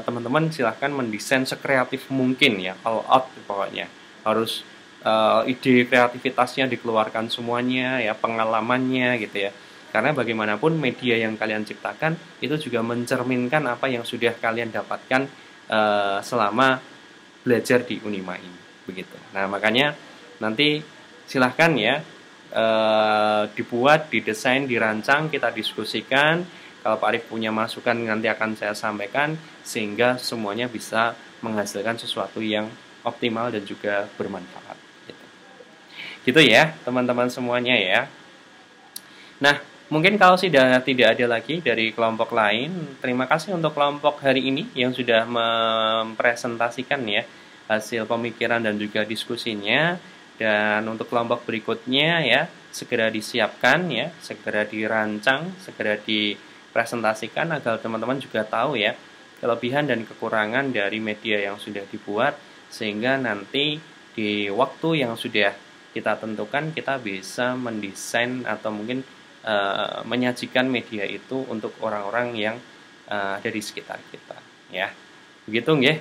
teman-teman silahkan mendesain sekreatif mungkin ya, all out pokoknya, harus ide kreativitasnya dikeluarkan semuanya ya, pengalamannya gitu ya, karena bagaimanapun media yang kalian ciptakan itu juga mencerminkan apa yang sudah kalian dapatkan selama belajar di Unima ini begitu. Nah makanya nanti silahkan ya, dibuat, didesain, dirancang, kita diskusikan. Kalau Pak Arif punya masukan nanti akan saya sampaikan, sehingga semuanya bisa menghasilkan sesuatu yang optimal dan juga bermanfaat gitu ya teman-teman semuanya ya. Nah mungkin kalau sudah tidak ada lagi dari kelompok lain, terima kasih untuk kelompok hari ini yang sudah mempresentasikan ya hasil pemikiran dan juga diskusinya. Dan untuk kelompok berikutnya ya, segera disiapkan ya, segera dirancang, segera dipresentasikan agar teman-teman juga tahu ya kelebihan dan kekurangan dari media yang sudah dibuat, sehingga nanti di waktu yang sudah kita tentukan kita bisa mendesain atau mungkin menyajikan media itu untuk orang-orang yang ada di sekitar kita ya. Begitu nggih.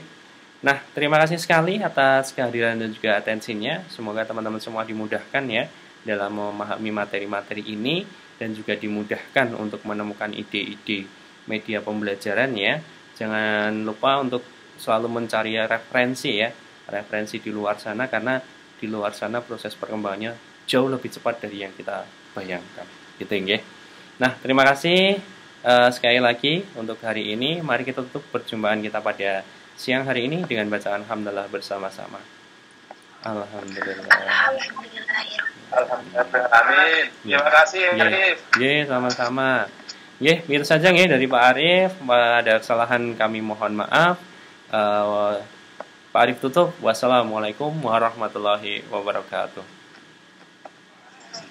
Nah, terima kasih sekali atas kehadiran dan juga atensinya. Semoga teman-teman semua dimudahkan ya dalam memahami materi-materi ini dan juga dimudahkan untuk menemukan ide-ide media pembelajaran ya. Jangan lupa untuk selalu mencari referensi ya, referensi di luar sana, karena di luar sana proses perkembangannya jauh lebih cepat dari yang kita bayangkan. Gitu ya. Nah, terima kasih sekali lagi untuk hari ini. Mari kita tutup perjumpaan kita pada siang hari ini dengan bacaan hamdalah bersama-sama. Alhamdulillah. Alhamdulillah. Amin. Terima kasih Arif. Sama-sama. Itu saja dari Pak Arif. Ada kesalahan kami mohon maaf. Pak Arif tutup. Wassalamualaikum warahmatullahi wabarakatuh.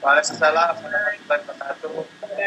Waalaikumsalam warahmatullahi wabarakatuh.